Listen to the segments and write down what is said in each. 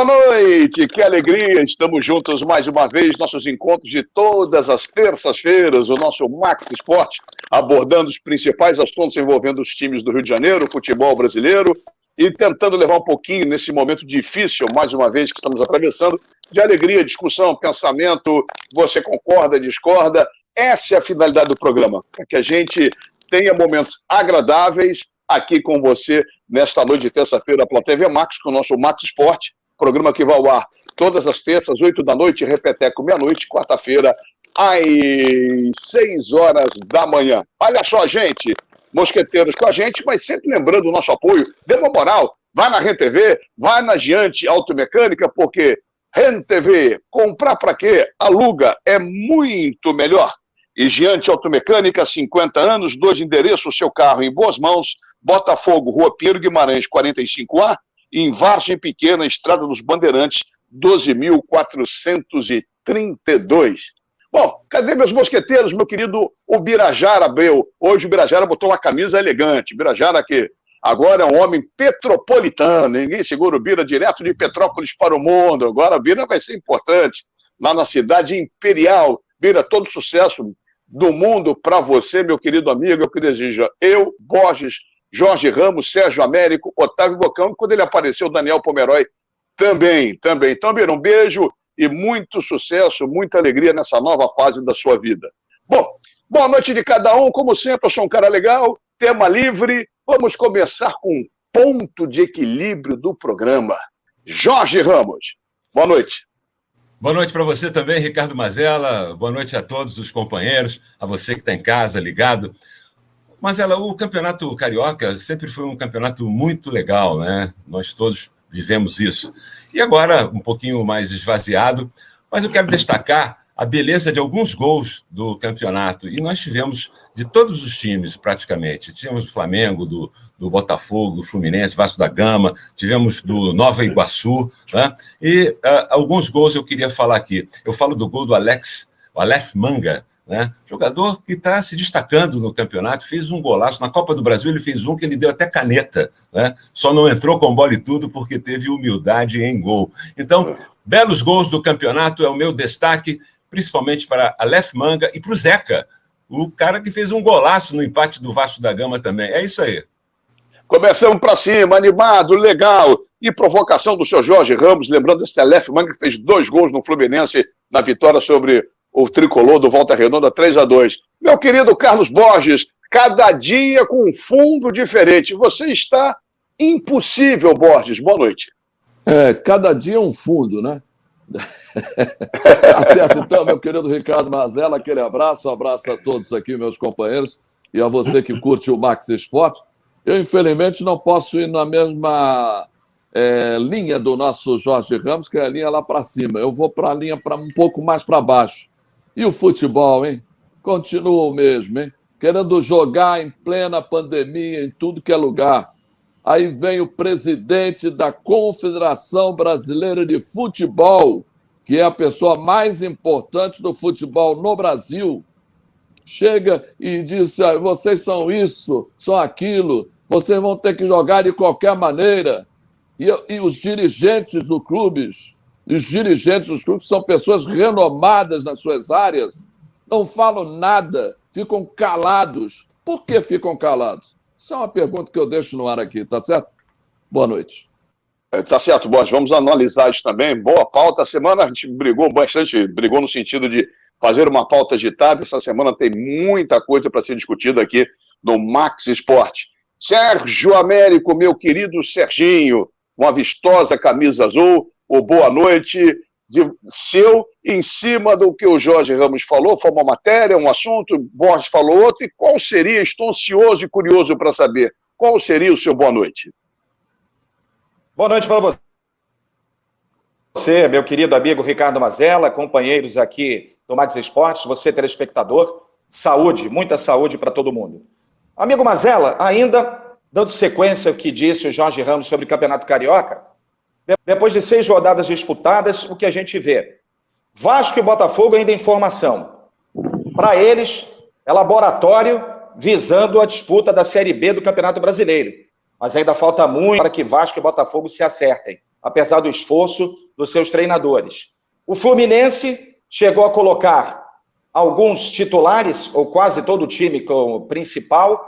Boa noite, que alegria, estamos juntos mais uma vez, nossos encontros de todas as terças-feiras, o nosso Max Esporte, abordando os principais assuntos envolvendo os times do Rio de Janeiro, o futebol brasileiro, e tentando levar um pouquinho nesse momento difícil, mais uma vez que estamos atravessando, de alegria, discussão, pensamento, você concorda, discorda, essa é a finalidade do programa, para que a gente tenha momentos agradáveis aqui com você nesta noite de terça-feira pela TV Max, com o nosso Max Esporte, programa que vai ao ar todas as terças, 8 da noite, repeteco meia-noite, quarta-feira, às 6 horas da manhã. Olha só, gente, mosqueteiros com a gente, mas sempre lembrando o nosso apoio, dê uma moral, vai na RenTV, vai na Giante Automecânica, porque RenTV, comprar para quê? Aluga, é muito melhor. E Giante Automecânica, 50 anos, 2 endereços, seu carro em boas mãos, Botafogo, Rua Pinheiro Guimarães, 45A, e em Vargem Pequena, Estrada dos Bandeirantes, 12.432. Bom, cadê meus mosqueteiros, meu querido Ubirajara Abreu? Hoje o Ubirajara botou uma camisa elegante. Ubirajara que agora é um homem petropolitano, ninguém segura o Bira direto de Petrópolis para o mundo. Agora a Bira vai ser importante, lá na cidade imperial. Bira, todo sucesso do mundo para você, meu querido amigo, é o que deseja eu, Borges, Jorge Ramos, Sérgio Américo, Otávio Bocão, e quando ele apareceu, Daniel Pomeroy também. Então, Bira, um beijo e muito sucesso, muita alegria nessa nova fase da sua vida. Bom, boa noite de cada um, como sempre, eu sou um cara legal, tema livre, vamos começar com um ponto de equilíbrio do programa. Jorge Ramos, boa noite. Boa noite para você também, Ricardo Mazella. Boa noite a todos os companheiros, a você que está em casa, ligado. Mazella, o Campeonato Carioca sempre foi um campeonato muito legal, né? Nós todos vivemos isso. E agora, um pouquinho mais esvaziado, mas eu quero destacar a beleza de alguns gols do campeonato. E nós tivemos de todos os times, praticamente. Tivemos do Flamengo, do Botafogo, do Fluminense, Vasco da Gama, tivemos do Nova Iguaçu, né? E alguns gols eu queria falar aqui. Eu falo do gol do Aleph Manga, né? Jogador que está se destacando no campeonato, fez um golaço. Na Copa do Brasil ele fez um que ele deu até caneta, né? Só não entrou com bola e tudo porque teve humildade em gol. Então, belos gols do campeonato é o meu destaque, principalmente para Aleph Manga e para o Zeca, o cara que fez um golaço no empate do Vasco da Gama também. É isso aí. Começamos para cima, animado, legal. E provocação do seu Jorge Ramos, lembrando esse Aleph Manga que fez 2 gols no Fluminense na vitória sobre o tricolor do Volta Redonda, 3-2. Meu querido Carlos Borges, cada dia com um fundo diferente. Você está impossível, Borges. Boa noite. Cada dia um fundo, né? Tá certo, então, meu querido Ricardo Mazella, aquele abraço, um abraço a todos aqui, meus companheiros, e a você que curte o Max Esporte. Eu, infelizmente, não posso ir na mesma linha do nosso Jorge Ramos, que é a linha lá para cima. Eu vou para a linha um pouco mais para baixo. E o futebol, hein? Continua o mesmo, hein? Querendo jogar em plena pandemia, em tudo que é lugar. Aí vem o presidente da Confederação Brasileira de Futebol, que é a pessoa mais importante do futebol no Brasil. Chega e diz, vocês são isso, são aquilo, vocês vão ter que jogar de qualquer maneira. E os dirigentes dos clubes são pessoas renomadas nas suas áreas, não falam nada, ficam calados. Por que ficam calados? Isso é uma pergunta que eu deixo no ar aqui, tá certo? Boa noite. Tá certo, Borges. Vamos analisar isso também. Boa pauta. A semana a gente brigou bastante, brigou no sentido de fazer uma pauta agitada. Essa semana tem muita coisa para ser discutida aqui no Max Esporte. Sérgio Américo, meu querido Serginho, uma vistosa camisa azul, o boa noite seu, em cima do que o Jorge Ramos falou, foi uma matéria, um assunto, Borges falou outro, e qual seria, estou ansioso e curioso para saber, qual seria o seu boa noite? Boa noite para você, meu querido amigo Ricardo Mazella, companheiros aqui do Max Esportes, você telespectador, saúde, muita saúde para todo mundo. Amigo Mazella, ainda dando sequência ao que disse o Jorge Ramos sobre o Campeonato Carioca, depois de 6 rodadas disputadas, o que a gente vê? Vasco e Botafogo ainda em formação. Para eles, é laboratório visando a disputa da Série B do Campeonato Brasileiro. Mas ainda falta muito para que Vasco e Botafogo se acertem. apesar do esforço dos seus treinadores. O Fluminense chegou a colocar alguns titulares, ou quase todo o time como principal,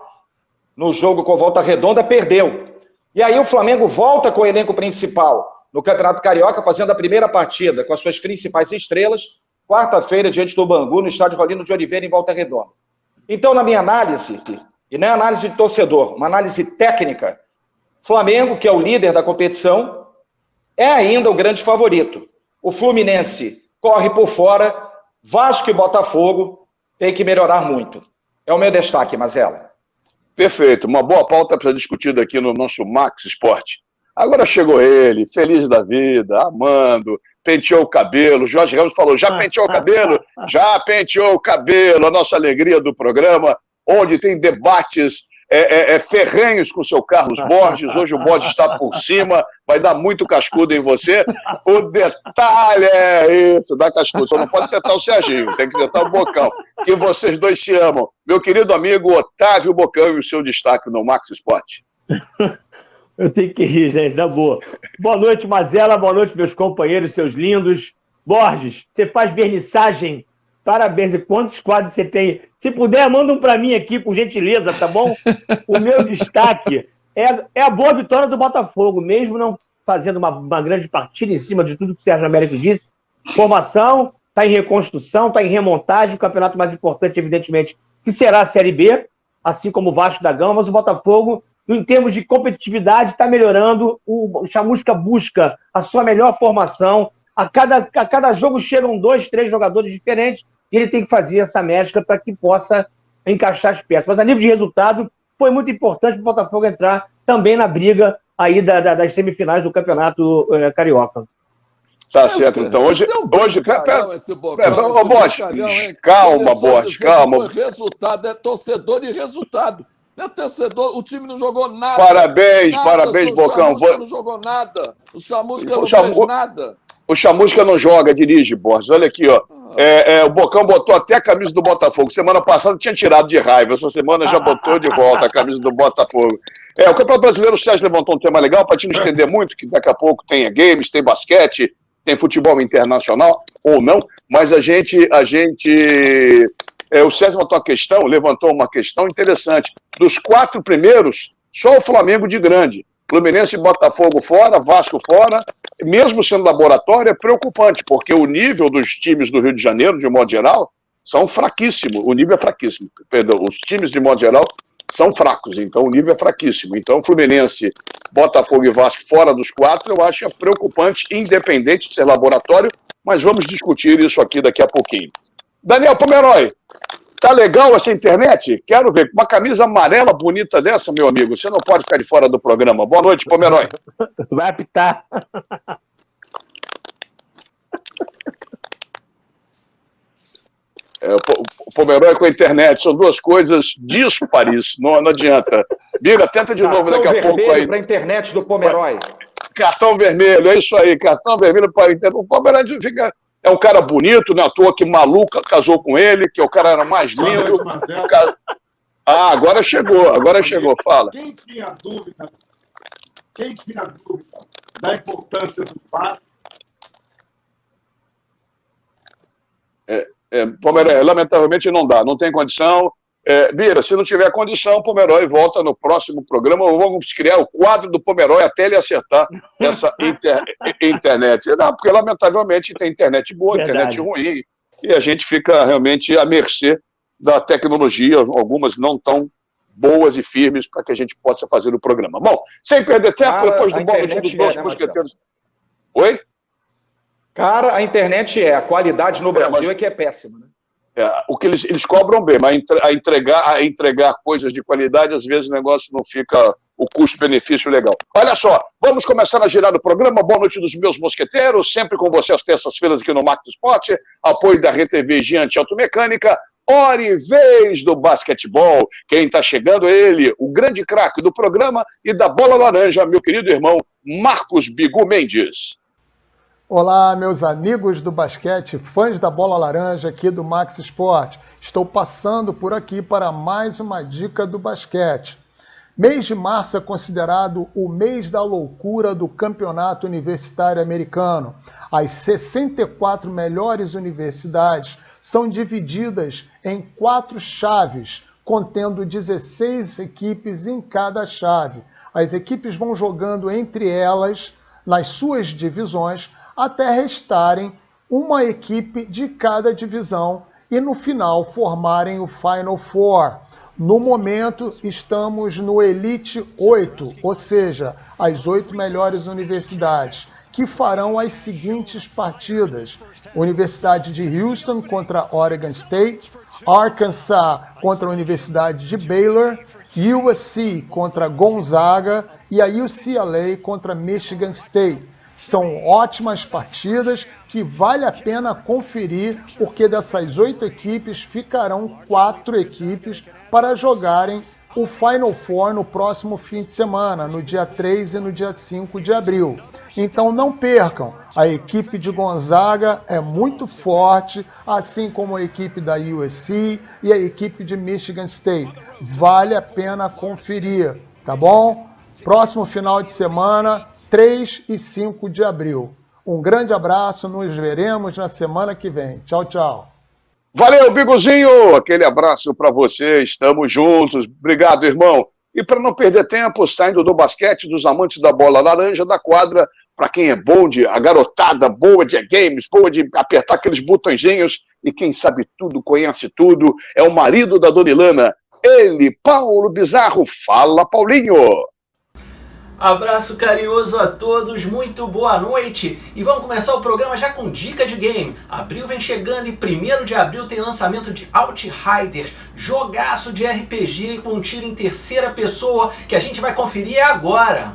no jogo com Volta Redonda, perdeu. E aí o Flamengo volta com o elenco principal no Campeonato Carioca, fazendo a primeira partida com as suas principais estrelas, quarta-feira, diante do Bangu, no estádio Rolino de Oliveira, em Volta Redonda. Então, na minha análise, e não é análise de torcedor, uma análise técnica, Flamengo, que é o líder da competição, é ainda o grande favorito. O Fluminense corre por fora, Vasco e Botafogo tem que melhorar muito. É o meu destaque, Mazella. Perfeito, uma boa pauta para ser discutida aqui no nosso Max Esporte. Agora chegou ele, feliz da vida, amando, penteou o cabelo. Jorge Ramos falou, já penteou o cabelo? Já penteou o cabelo, a nossa alegria do programa, onde tem debates ferrenhos com o seu Carlos Borges. Hoje o Borges está por cima, vai dar muito cascudo em você. O detalhe é isso, dá cascudo. Só não pode acertar o Serginho, tem que acertar o Bocão, que vocês dois se amam. Meu querido amigo Otávio Bocão e o seu destaque no Max Esporte. Eu tenho que rir, gente, na boa. Boa noite, Mazella, boa noite, meus companheiros, seus lindos. Borges, você faz vernissagem, parabéns. E quantos quadros você tem? Se puder, manda um para mim aqui, por gentileza, tá bom? O meu destaque é a boa vitória do Botafogo, mesmo não fazendo uma grande partida em cima de tudo que o Sérgio Américo disse. Formação, está em reconstrução, está em remontagem. O campeonato mais importante, evidentemente, que será a Série B, assim como o Vasco da Gama, mas o Botafogo, em termos de competitividade, está melhorando. O Chamusca busca a sua melhor formação. A cada jogo chegam 2, 3 jogadores diferentes e ele tem que fazer essa mescla para que possa encaixar as peças. Mas a nível de resultado, foi muito importante para o Botafogo entrar também na briga aí das semifinais do Campeonato Carioca. Tá certo, então. Hoje Borges, calma, Borges, calma. Resultado, é torcedor e resultado. Não é torcedor, o time não jogou nada. Parabéns, Bocão. O Chamusca não jogou nada. O Chamusca não fez nada. O Chamusca não joga, dirige, Borges. Olha aqui, ó. O Bocão botou até a camisa do Botafogo. Semana passada tinha tirado de raiva. Essa semana já botou de volta a camisa do Botafogo. O Campeonato Brasileiro, o Sérgio levantou um tema legal, para te não estender muito, que daqui a pouco tem games, tem basquete, tem futebol internacional, ou não, mas o Sérgio levantou uma questão interessante. Dos 4 primeiros, só o Flamengo de grande. Fluminense e Botafogo fora, Vasco fora, mesmo sendo laboratório, é preocupante, porque o nível dos times do Rio de Janeiro, de modo geral, são fraquíssimos. O nível é fraquíssimo. Perdão, os times, de modo geral, são fracos, então o nível é fraquíssimo. Então, Fluminense, Botafogo e Vasco fora dos 4, eu acho preocupante, independente de ser laboratório, mas vamos discutir isso aqui daqui a pouquinho. Daniel Pomeroy, tá legal essa internet? Quero ver. Uma camisa amarela bonita dessa, meu amigo, você não pode ficar de fora do programa. Boa noite, Pomeroy. Vai apitar. O Pomeroy com a internet, são duas coisas díspares, não adianta. Biga, tenta de novo daqui a pouco aí. Para a internet do Pomeroy. Cartão vermelho, é isso aí, cartão vermelho para a internet. O Pomeroy é um cara bonito, não é à toa que Maluca casou com ele, que o cara era mais lindo. Agora chegou, fala. Quem tinha dúvida da importância do fato? Pomeroy, lamentavelmente não dá, não tem condição. Bira, se não tiver condição, Pomeroy volta no próximo programa, ou vamos criar o quadro do Pomeroy até ele acertar essa internet. Não, porque lamentavelmente tem internet boa, internet ruim, e a gente fica realmente à mercê da tecnologia, algumas não tão boas e firmes para que a gente possa fazer o programa. Bom, sem perder tempo, depois do bolo dos nossos mosqueteiros. Oi? Cara, a internet a qualidade no Brasil é que é péssima, né? O que eles cobram bem, mas a entregar coisas de qualidade, às vezes o negócio não fica o custo-benefício legal. Olha só, vamos começar a girar o programa. Boa noite dos meus mosqueteiros, sempre com você às terças-feiras aqui no Max Esporte, apoio da RTV Giante Automecânica, hora e vez do basquetebol. Quem está chegando é ele, o grande craque do programa e da bola laranja, meu querido irmão Marcos Bigu Mendes. Olá, meus amigos do basquete, fãs da bola laranja aqui do Max Esporte. Estou passando por aqui para mais uma dica do basquete. Mês de março é considerado o mês da loucura do campeonato universitário americano. As 64 melhores universidades são divididas em 4 chaves, contendo 16 equipes em cada chave. As equipes vão jogando entre elas, nas suas divisões, até restarem uma equipe de cada divisão e no final formarem o Final Four. No momento, estamos no Elite 8, ou seja, as 8 melhores universidades, que farão as seguintes partidas: Universidade de Houston contra Oregon State, Arkansas contra a Universidade de Baylor, USC contra Gonzaga e a UCLA contra Michigan State. São ótimas partidas que vale a pena conferir, porque dessas 8 equipes ficarão 4 equipes para jogarem o Final Four no próximo fim de semana, no dia 3 e no dia 5 de abril. Então não percam, a equipe de Gonzaga é muito forte, assim como a equipe da USC e a equipe de Michigan State. Vale a pena conferir, tá bom? Próximo final de semana, 3 e 5 de abril. Um grande abraço, nos veremos na semana que vem. Tchau, tchau. Valeu, Bigozinho! Aquele abraço para você, estamos juntos. Obrigado, irmão. E para não perder tempo, saindo do basquete, dos amantes da bola laranja, da quadra, para quem é bom a garotada boa de games, boa de apertar aqueles botõezinhos, e quem sabe tudo, conhece tudo, é o marido da Dona Ilana, ele, Paulo Bizarro. Fala, Paulinho! Abraço carinhoso a todos, muito boa noite e vamos começar o programa já com dica de game. Abril vem chegando e 1º de abril tem lançamento de Outriders, jogaço de RPG com tiro em terceira pessoa que a gente vai conferir agora.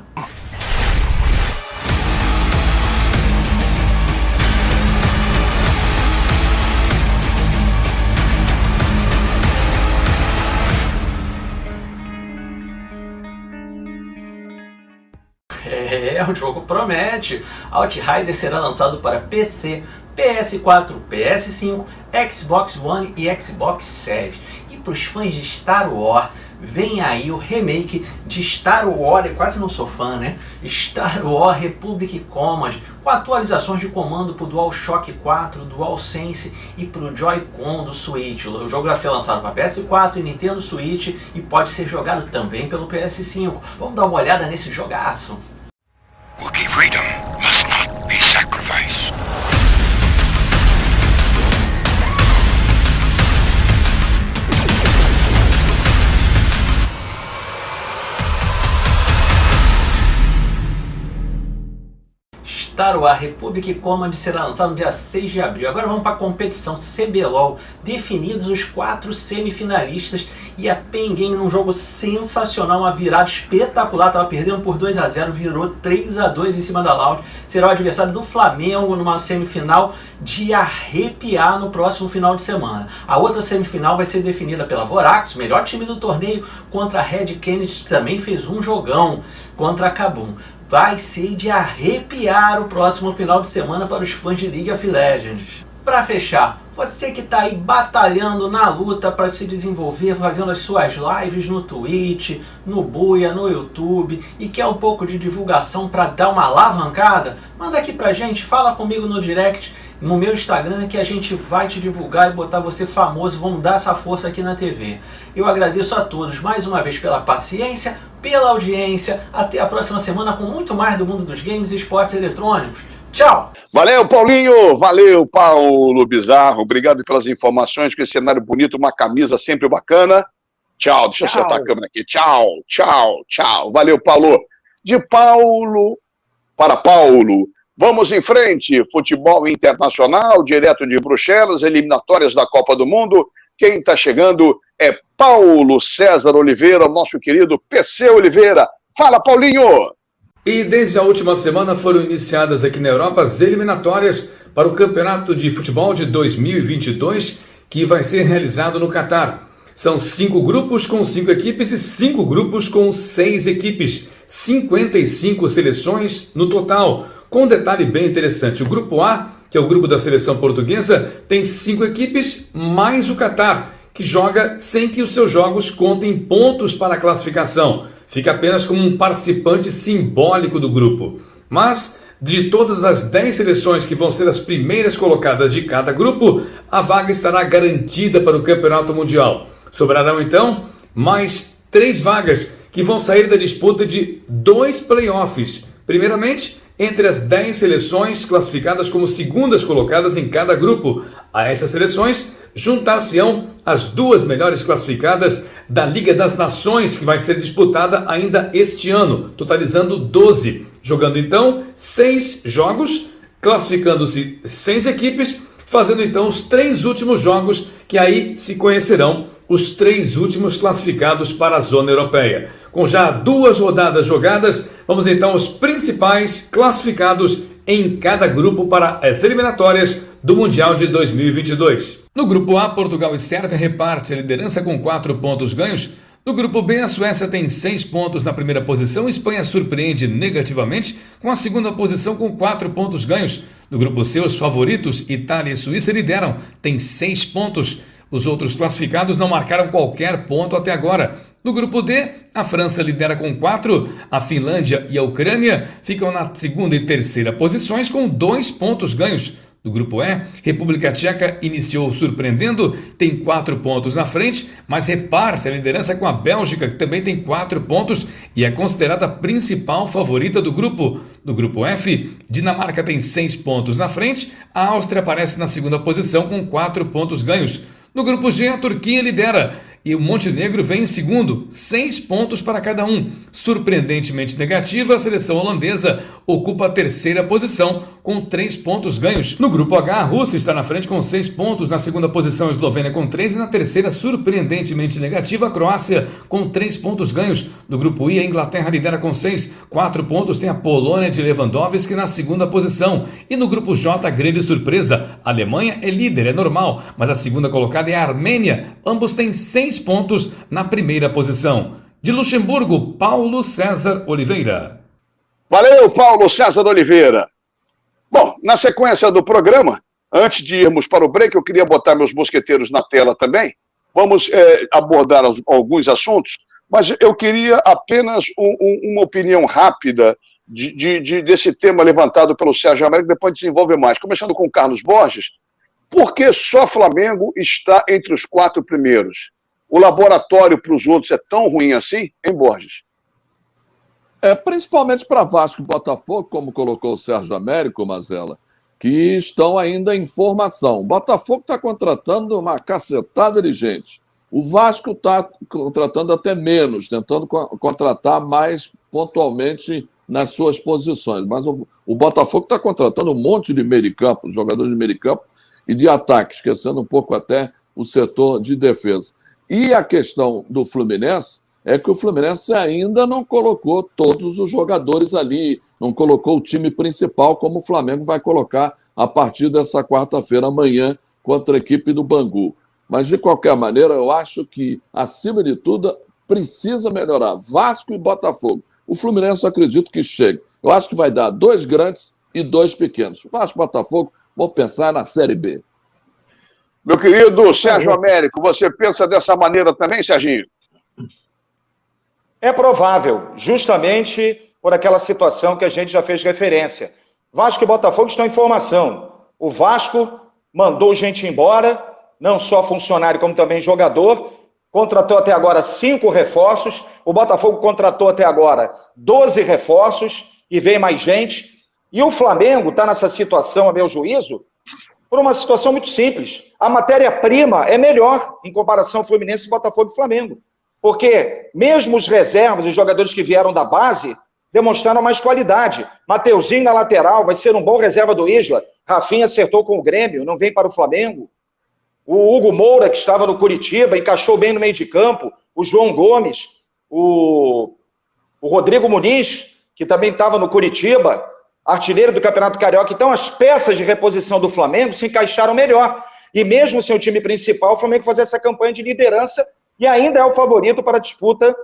O jogo promete. Outriders será lançado para PC, PS4, PS5, Xbox One e Xbox Series. E para os fãs de Star Wars, vem aí o remake de Star Wars, eu quase não sou fã, né? Star Wars Republic Command, com atualizações de comando para o DualShock 4, DualSense e para o Joy-Con do Switch. O jogo vai ser lançado para PS4 e Nintendo Switch e pode ser jogado também pelo PS5. Vamos dar uma olhada nesse jogaço. Wookiee freedom must not be sacrificed. Star Wars Republic Command será lançado no dia 6 de abril. Agora vamos para a competição CBLOL. Definidos os 4 semifinalistas e a PEN Game num jogo sensacional, uma virada espetacular. Estava perdendo por 2-0, virou 3-2 em cima da Loud. Será o adversário do Flamengo numa semifinal de arrepiar no próximo final de semana. A outra semifinal vai ser definida pela Vorax, melhor time do torneio, contra a Red Canids, que também fez um jogão contra a Kabum. Vai ser de arrepiar o próximo final de semana para os fãs de League of Legends. Para fechar, você que está aí batalhando na luta para se desenvolver, fazendo as suas lives no Twitch, no Buia, no YouTube e quer um pouco de divulgação para dar uma alavancada, manda aqui pra gente, fala comigo no direct, no meu Instagram, que a gente vai te divulgar e botar você famoso, vamos dar essa força aqui na TV. Eu agradeço a todos mais uma vez pela paciência, pela audiência, até a próxima semana com muito mais do mundo dos games e esportes eletrônicos. Tchau! Valeu, Paulinho! Valeu, Paulo Bizarro! Obrigado pelas informações, com esse cenário bonito, uma camisa sempre bacana. Tchau, deixa eu acertar a câmera aqui. Tchau, tchau, tchau. Valeu, Paulo. De Paulo para Paulo. Vamos em frente. Futebol internacional, direto de Bruxelas, eliminatórias da Copa do Mundo. Quem está chegando é Paulo César Oliveira, nosso querido PC Oliveira. Fala, Paulinho! E desde a última semana foram iniciadas aqui na Europa as eliminatórias para o Campeonato de Futebol de 2022, que vai ser realizado no Catar. São 5 grupos com 5 equipes e 5 grupos com 6 equipes. 55 seleções no total. Com um detalhe bem interessante, o grupo A, que é o grupo da seleção portuguesa, tem 5 equipes mais o Catar, que joga sem que os seus jogos contem pontos para a classificação. Fica apenas como um participante simbólico do grupo. Mas, de todas as 10 seleções que vão ser as primeiras colocadas de cada grupo, a vaga estará garantida para o Campeonato Mundial. Sobrarão, então, mais 3 vagas que vão sair da disputa de 2 playoffs. Primeiramente, entre as 10 seleções classificadas como segundas colocadas em cada grupo. A essas seleções juntar-se-ão as 2 melhores classificadas da Liga das Nações, que vai ser disputada ainda este ano, totalizando 12, jogando então 6 jogos, classificando-se 6 equipes, fazendo então os 3 últimos jogos, que aí se conhecerão os 3 últimos classificados para a zona europeia. Com já 2 rodadas jogadas, vamos então aos principais classificados em cada grupo para as eliminatórias do Mundial de 2022. No grupo A, Portugal e Sérvia repartem a liderança com 4 pontos ganhos. No grupo B, a Suécia tem 6 pontos na primeira posição. A Espanha surpreende negativamente com a segunda posição com 4 pontos ganhos. No grupo C, os favoritos, Itália e Suíça, lideram, têm 6 pontos. Os outros classificados não marcaram qualquer ponto até agora. No grupo D, a França lidera com 4, a Finlândia e a Ucrânia ficam na segunda e terceira posições com 2 pontos ganhos. No grupo E, República Tcheca iniciou surpreendendo, tem 4 pontos na frente, mas reparte a liderança com a Bélgica, que também tem 4 pontos e é considerada a principal favorita do grupo. No grupo F, Dinamarca tem 6 pontos na frente, a Áustria aparece na segunda posição com 4 pontos ganhos. No grupo G, a Turquia lidera e o Montenegro vem em segundo, 6 pontos para cada um. Surpreendentemente negativa, a seleção holandesa ocupa a terceira posição com 3 pontos ganhos. No grupo H, a Rússia está na frente com 6 pontos, na segunda posição a Eslovênia com 3 e na terceira, surpreendentemente negativa, a Croácia com 3 pontos ganhos. No grupo I, a Inglaterra lidera com 6, 4 pontos tem a Polônia de Lewandowski na segunda posição. E no grupo J, a grande surpresa, a Alemanha é líder, é normal, mas a segunda colocada é a Armênia, ambos têm 6 pontos na primeira posição. De Luxemburgo, Paulo César Oliveira. Valeu, Paulo César Oliveira. Bom, na sequência do programa, antes de irmos para o break, eu queria botar meus mosqueteiros na tela também. Vamos abordar alguns assuntos, mas eu queria apenas uma opinião rápida desse tema levantado pelo Sérgio Américo, depois desenvolve mais. Começando com o Carlos Borges, por que só Flamengo está entre os 4 primeiros? O laboratório para os outros é tão ruim assim, hein, Borges? Principalmente para Vasco e Botafogo, como colocou o Sérgio Américo, Mazella, que estão ainda em formação. O Botafogo está contratando uma cacetada de gente. O Vasco está contratando até menos, tentando contratar mais pontualmente nas suas posições. Mas o Botafogo está contratando um monte de meio de campo, jogadores de meio de campo e de ataque, esquecendo um pouco até o setor de defesa. E a questão do Fluminense é que o Fluminense ainda não colocou todos os jogadores ali, não colocou o time principal, como o Flamengo vai colocar a partir dessa quarta-feira, amanhã, contra a equipe do Bangu. Mas, de qualquer maneira, eu acho que, acima de tudo, precisa melhorar Vasco e Botafogo. O Fluminense, eu acredito que chega. Eu acho que vai dar 2 grandes e 2 pequenos. Vasco e Botafogo, vou pensar na Série B. Meu querido Sérgio Américo, você pensa dessa maneira também, Serginho? É provável, justamente por aquela situação que a gente já fez referência. Vasco e Botafogo estão em formação. O Vasco mandou gente embora, não só funcionário como também jogador, contratou até agora 5 reforços, o Botafogo contratou até agora 12 reforços e vem mais gente. E o Flamengo está nessa situação, a meu juízo, por uma situação muito simples. A matéria-prima é melhor em comparação ao Fluminense, Botafogo e Flamengo. Porque mesmo os reservas, os jogadores que vieram da base, demonstraram mais qualidade. Mateuzinho na lateral, vai ser um bom reserva do Isla. Rafinha acertou com o Grêmio, não vem para o Flamengo. O Hugo Moura, que estava no Curitiba, encaixou bem no meio de campo. O João Gomes, o Rodrigo Muniz, que também estava no Curitiba, artilheiro do Campeonato Carioca. Então, as peças de reposição do Flamengo se encaixaram melhor. E mesmo sem o time principal, o Flamengo fazer essa campanha de liderança e ainda é o favorito para a disputa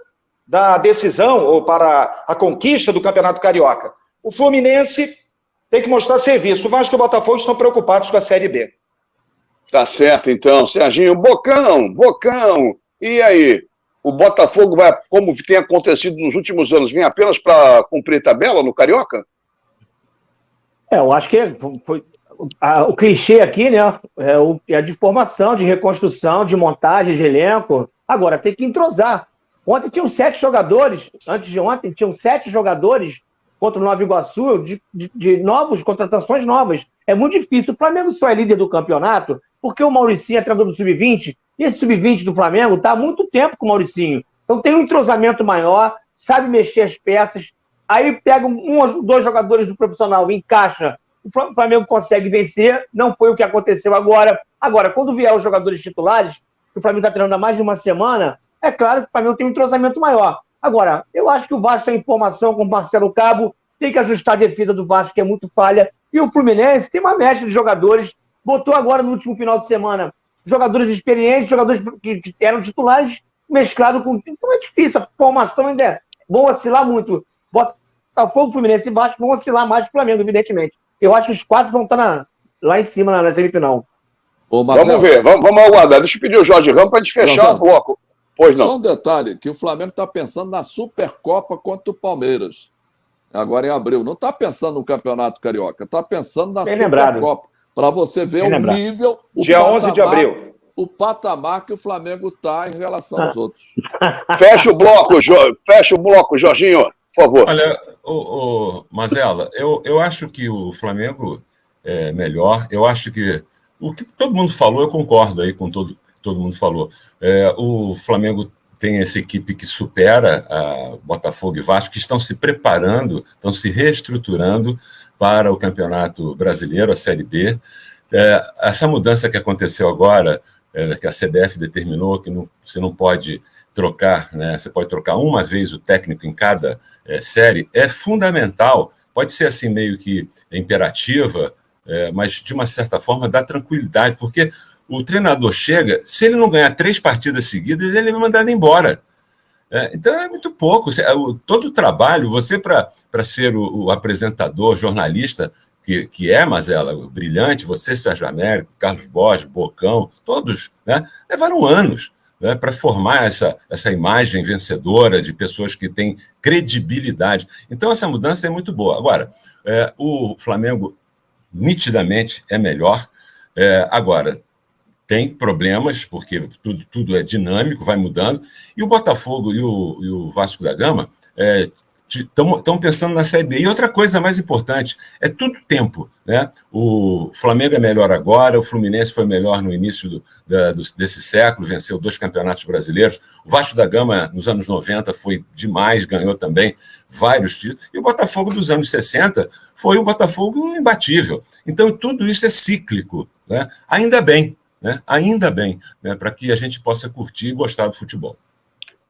da decisão ou para a conquista do Campeonato Carioca. O Fluminense tem que mostrar serviço. O Vasco e o Botafogo estão preocupados com a Série B. Tá certo, então. Serginho, Bocão. E aí? O Botafogo vai, como tem acontecido nos últimos anos, vem apenas para cumprir tabela no Carioca? Eu acho que foi o clichê aqui, né? É de formação, de reconstrução, de montagem de elenco. Agora, tem que entrosar. Ontem tinham 7 jogadores, antes de ontem, tinham 7 jogadores contra o Nova Iguaçu, de novos, contratações novas. É muito difícil. O Flamengo só é líder do campeonato porque o Mauricinho é treinador do Sub-20, e esse Sub-20 do Flamengo está há muito tempo com o Mauricinho. Então tem um entrosamento maior, sabe mexer as peças, aí pega um ou dois jogadores do profissional, encaixa, o Flamengo consegue vencer, não foi o que aconteceu agora. Agora, quando vier os jogadores titulares, que o Flamengo está treinando há mais de uma semana, é claro que o Flamengo tem um entrosamento maior. Agora, eu acho que o Vasco tem informação com o Marcelo Cabo, tem que ajustar a defesa do Vasco, que é muito falha, e o Fluminense tem uma mescla de jogadores, botou agora no último final de semana jogadores experientes, jogadores que eram titulares, mesclado com... Então é difícil, a formação ainda vão oscilar muito. Botafogo, Fluminense e Vasco vão oscilar mais que o Flamengo, evidentemente. Eu acho que os 4 vão estar lá em cima, na semifinal. Vamos ver, vamos aguardar. Deixa eu pedir o Jorge Ramos para a gente fechar o bloco. Pois não. Só um detalhe, que o Flamengo está pensando na Supercopa contra o Palmeiras. Agora em abril. Não está pensando no Campeonato Carioca, está pensando na Supercopa. Para você ver o nível... Dia 11 de abril. O patamar que o Flamengo está em relação aos outros. Fecha o bloco, Jorginho, por favor. Olha, Mazella, eu acho que o Flamengo é melhor. Eu acho que o que todo mundo falou, eu concordo aí com todo mundo falou. O Flamengo tem essa equipe que supera a Botafogo e Vasco, que estão se preparando, estão se reestruturando para o Campeonato Brasileiro, a Série B. Essa mudança que aconteceu agora, que a CBF determinou que você não pode trocar, né? Você pode trocar uma vez o técnico em cada série, é fundamental. Pode ser assim meio que imperativa, mas de uma certa forma dá tranquilidade, porque o treinador chega, se ele não ganhar 3 partidas seguidas, ele é mandado embora. Então é muito pouco. Todo o trabalho, você para ser o apresentador, jornalista, que é, Mazella, brilhante, você, Sérgio Américo, Carlos Borges, Bocão, todos, né, levaram anos, né, para formar essa imagem vencedora de pessoas que têm credibilidade. Então essa mudança é muito boa. Agora, o Flamengo nitidamente é melhor. Agora, tem problemas, porque tudo é dinâmico, vai mudando, e o Botafogo e o Vasco da Gama estão pensando na Série B. E outra coisa mais importante, é tudo tempo, né? O Flamengo é melhor agora, o Fluminense foi melhor no início desse século, venceu 2 campeonatos brasileiros, o Vasco da Gama nos anos 90 foi demais, ganhou também vários títulos, e o Botafogo dos anos 60 foi o Botafogo imbatível. Então tudo isso é cíclico, né? Ainda bem, né, para que a gente possa curtir e gostar do futebol.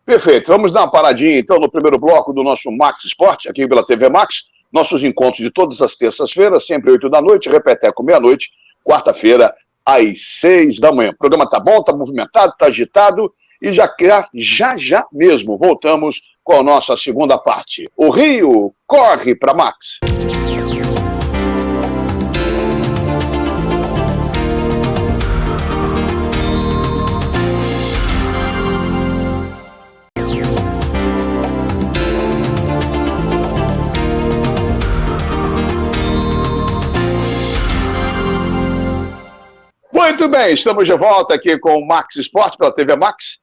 Perfeito. Vamos dar uma paradinha, então, no primeiro bloco do nosso Max Esporte, aqui pela TV Max. Nossos encontros de todas as terças-feiras, sempre 8 da noite, repeteco meia-noite, quarta-feira, às 6 da manhã. O programa tá bom, tá movimentado, tá agitado, e já mesmo voltamos com a nossa segunda parte. O Rio corre para Max. Muito bem, estamos de volta aqui com o Max Esporte pela TV Max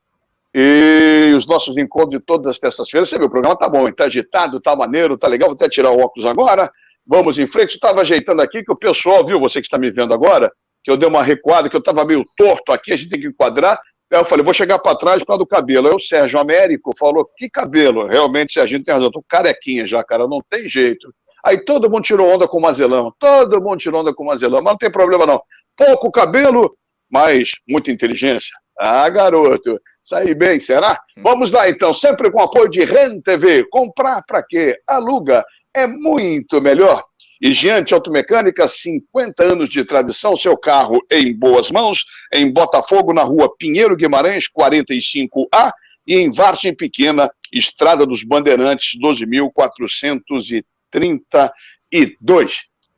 e os nossos encontros de todas as terças-feiras. Você viu, o programa tá bom, tá agitado, tá maneiro, tá legal. Vou até tirar o óculos agora. Vamos em frente. Eu estava ajeitando aqui que o pessoal, viu, você que está me vendo agora, que eu dei uma recuada, que eu estava meio torto aqui, a gente tem que enquadrar. Aí eu falei, vou chegar para trás por causa do cabelo. Aí o Sérgio Américo falou, que cabelo? Realmente, Serginho tem razão, eu tô carequinha já, cara, não tem jeito. Aí todo mundo tirou onda com o Mazelão, mas não tem problema não. Pouco cabelo, mas muita inteligência. Ah, garoto, saí bem, será? Vamos lá então, sempre com apoio de REN TV. Comprar para quê? Aluga, é muito melhor. E Giante Automecânica, 50 anos de tradição, seu carro em boas mãos, em Botafogo, na rua Pinheiro Guimarães, 45A, e em Vargem Pequena, Estrada dos Bandeirantes, 12.432.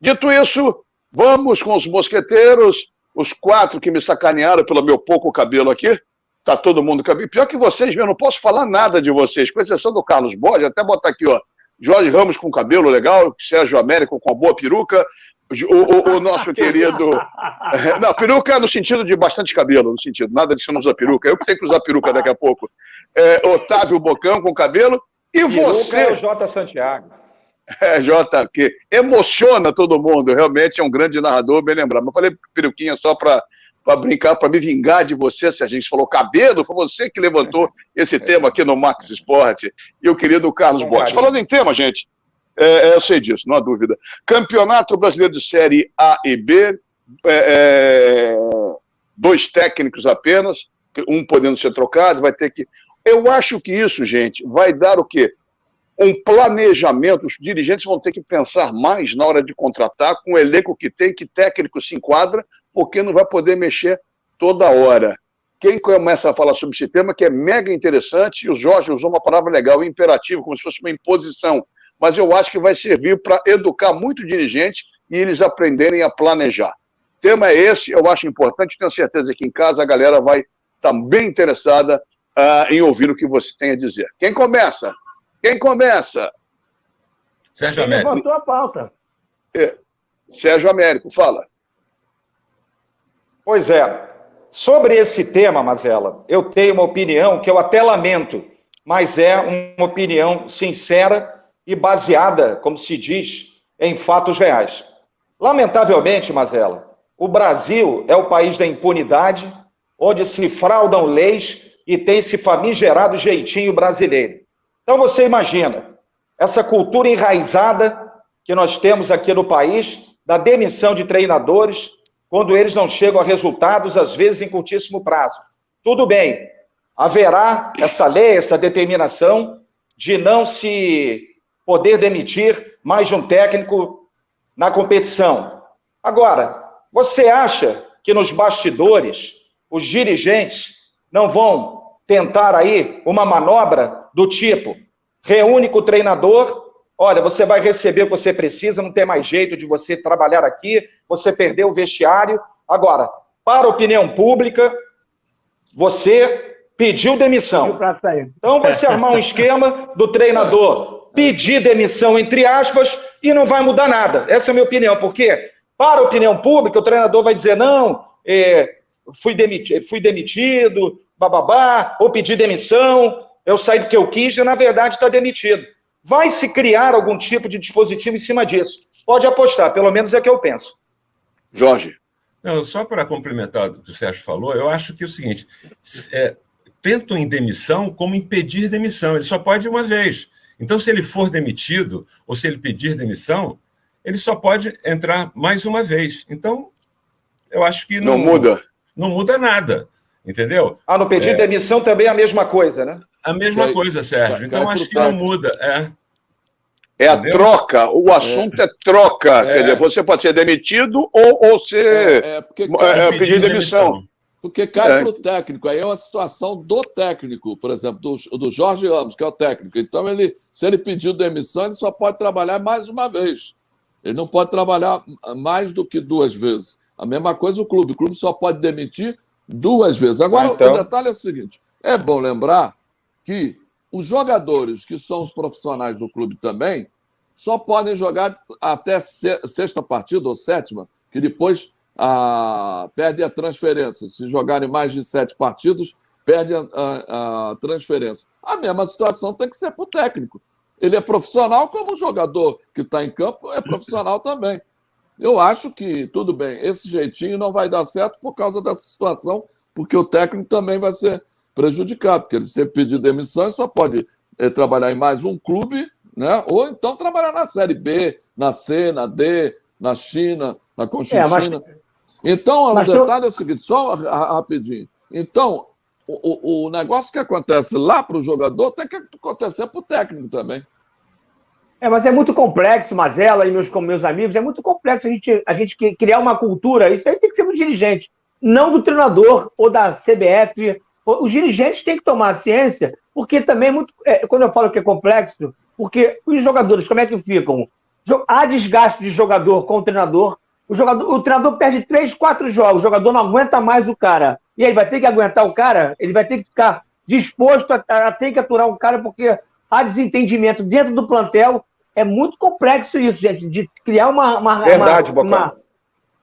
Dito isso, vamos com os mosqueteiros os 4 que me sacanearam pelo meu pouco cabelo aqui, tá todo mundo cabelo. Pior que vocês, eu não posso falar nada de vocês, com exceção do Carlos Borges, até botar aqui, ó, Jorge Ramos com cabelo legal, Sérgio Américo com a boa peruca, o nosso querido... Não, peruca no sentido de bastante cabelo, no sentido, nada disso não usa peruca, eu que tenho que usar peruca daqui a pouco. Otávio Bocão com cabelo, e peruca você... é o J. Santiago. Jota, que emociona todo mundo, realmente é um grande narrador, bem lembrado. Mas eu falei peruquinha só para brincar, para me vingar de você, se a gente falou cabelo, foi você que levantou esse tema aqui no Max Esporte, e o querido Carlos Borges. Falando em tema, gente, eu sei disso, não há dúvida. Campeonato Brasileiro de Série A e B, 2 técnicos apenas, um podendo ser trocado, vai ter que... Eu acho que isso, gente, vai dar o quê? Um planejamento, os dirigentes vão ter que pensar mais na hora de contratar, com o elenco que tem, que técnico se enquadra, porque não vai poder mexer toda hora. Quem começa a falar sobre esse tema, que é mega interessante, e o Jorge usou uma palavra legal, imperativo, como se fosse uma imposição, mas eu acho que vai servir para educar muito dirigente e eles aprenderem a planejar. O tema é esse, eu acho importante, tenho certeza que em casa a galera vai estar bem interessada em ouvir o que você tem a dizer. Quem começa? Quem começa? Sérgio Américo. Levantou a pauta. Sérgio Américo, fala. Pois é. Sobre esse tema, Mazella, eu tenho uma opinião que eu até lamento, mas é uma opinião sincera e baseada, como se diz, em fatos reais. Lamentavelmente, Mazella, o Brasil é o país da impunidade, onde se fraudam leis e tem esse famigerado jeitinho brasileiro. Então você imagina, essa cultura enraizada que nós temos aqui no país, da demissão de treinadores, quando eles não chegam a resultados, às vezes em curtíssimo prazo. Tudo bem, haverá essa lei, essa determinação de não se poder demitir mais de um técnico na competição. Agora, você acha que nos bastidores os dirigentes não vão tentar aí uma manobra do tipo, reúne com o treinador, olha, você vai receber o que você precisa, não tem mais jeito de você trabalhar aqui, você perdeu o vestiário. Agora, para a opinião pública, você pediu demissão. Então vai se armar um esquema do treinador pedir demissão, entre aspas, e não vai mudar nada. Essa é a minha opinião, porque para a opinião pública, o treinador vai dizer, não, fui demitido, bababá, ou pedi demissão, eu saí porque eu quis, e na verdade está demitido. Vai se criar algum tipo de dispositivo em cima disso. Pode apostar, pelo menos é o que eu penso. Jorge. Não, só para complementar o que o Sérgio falou, eu acho que é o seguinte, tentam em demissão como impedir demissão, ele só pode uma vez. Então, se ele for demitido, ou se ele pedir demissão, ele só pode entrar mais uma vez. Então, eu acho que não muda. Não muda nada. Entendeu? No pedir demissão também é a mesma coisa, né? A mesma coisa, Sérgio. Então, acho que não muda. É a troca, o assunto é troca. Quer dizer, você pode ser demitido ou ser pedir demissão. Porque cai para o técnico. Aí é uma situação do técnico, por exemplo, do Jorge Ramos, que é o técnico. Então, se ele pediu demissão, ele só pode trabalhar mais uma vez. Ele não pode trabalhar mais do que 2 vezes. A mesma coisa o clube. O clube só pode demitir 2 vezes. Agora, o detalhe é o seguinte, é bom lembrar que os jogadores que são os profissionais do clube também só podem jogar até 6ª partida ou 7ª, que depois perde a transferência. Se jogarem mais de 7 partidos, perde a transferência. A mesma situação tem que ser para o técnico. Ele é profissional como o jogador que está em campo é profissional também. Eu acho que, tudo bem, esse jeitinho não vai dar certo por causa dessa situação, porque o técnico também vai ser prejudicado, porque ele se pedir demissão, ele só pode trabalhar em mais um clube, né? Ou então trabalhar na Série B, na C, na D, na China, na Conchinchina. Então, o detalhe é o seguinte, só rapidinho. Então, o negócio que acontece lá para o jogador tem que acontecer para o técnico também. Mas é muito complexo, Mazella e meus amigos, é muito complexo a gente criar uma cultura. Isso aí tem que ser do dirigente, não do treinador ou da CBF. Os dirigentes têm que tomar ciência, porque também é muito... quando eu falo que é complexo, porque os jogadores, como é que ficam? Há desgaste de jogador com o treinador, O treinador perde 3, 4 jogos, o jogador não aguenta mais o cara. E aí vai ter que aguentar o cara, ele vai ter que ficar disposto a ter que aturar o cara, porque há desentendimento dentro do plantel. É muito complexo isso, gente, de criar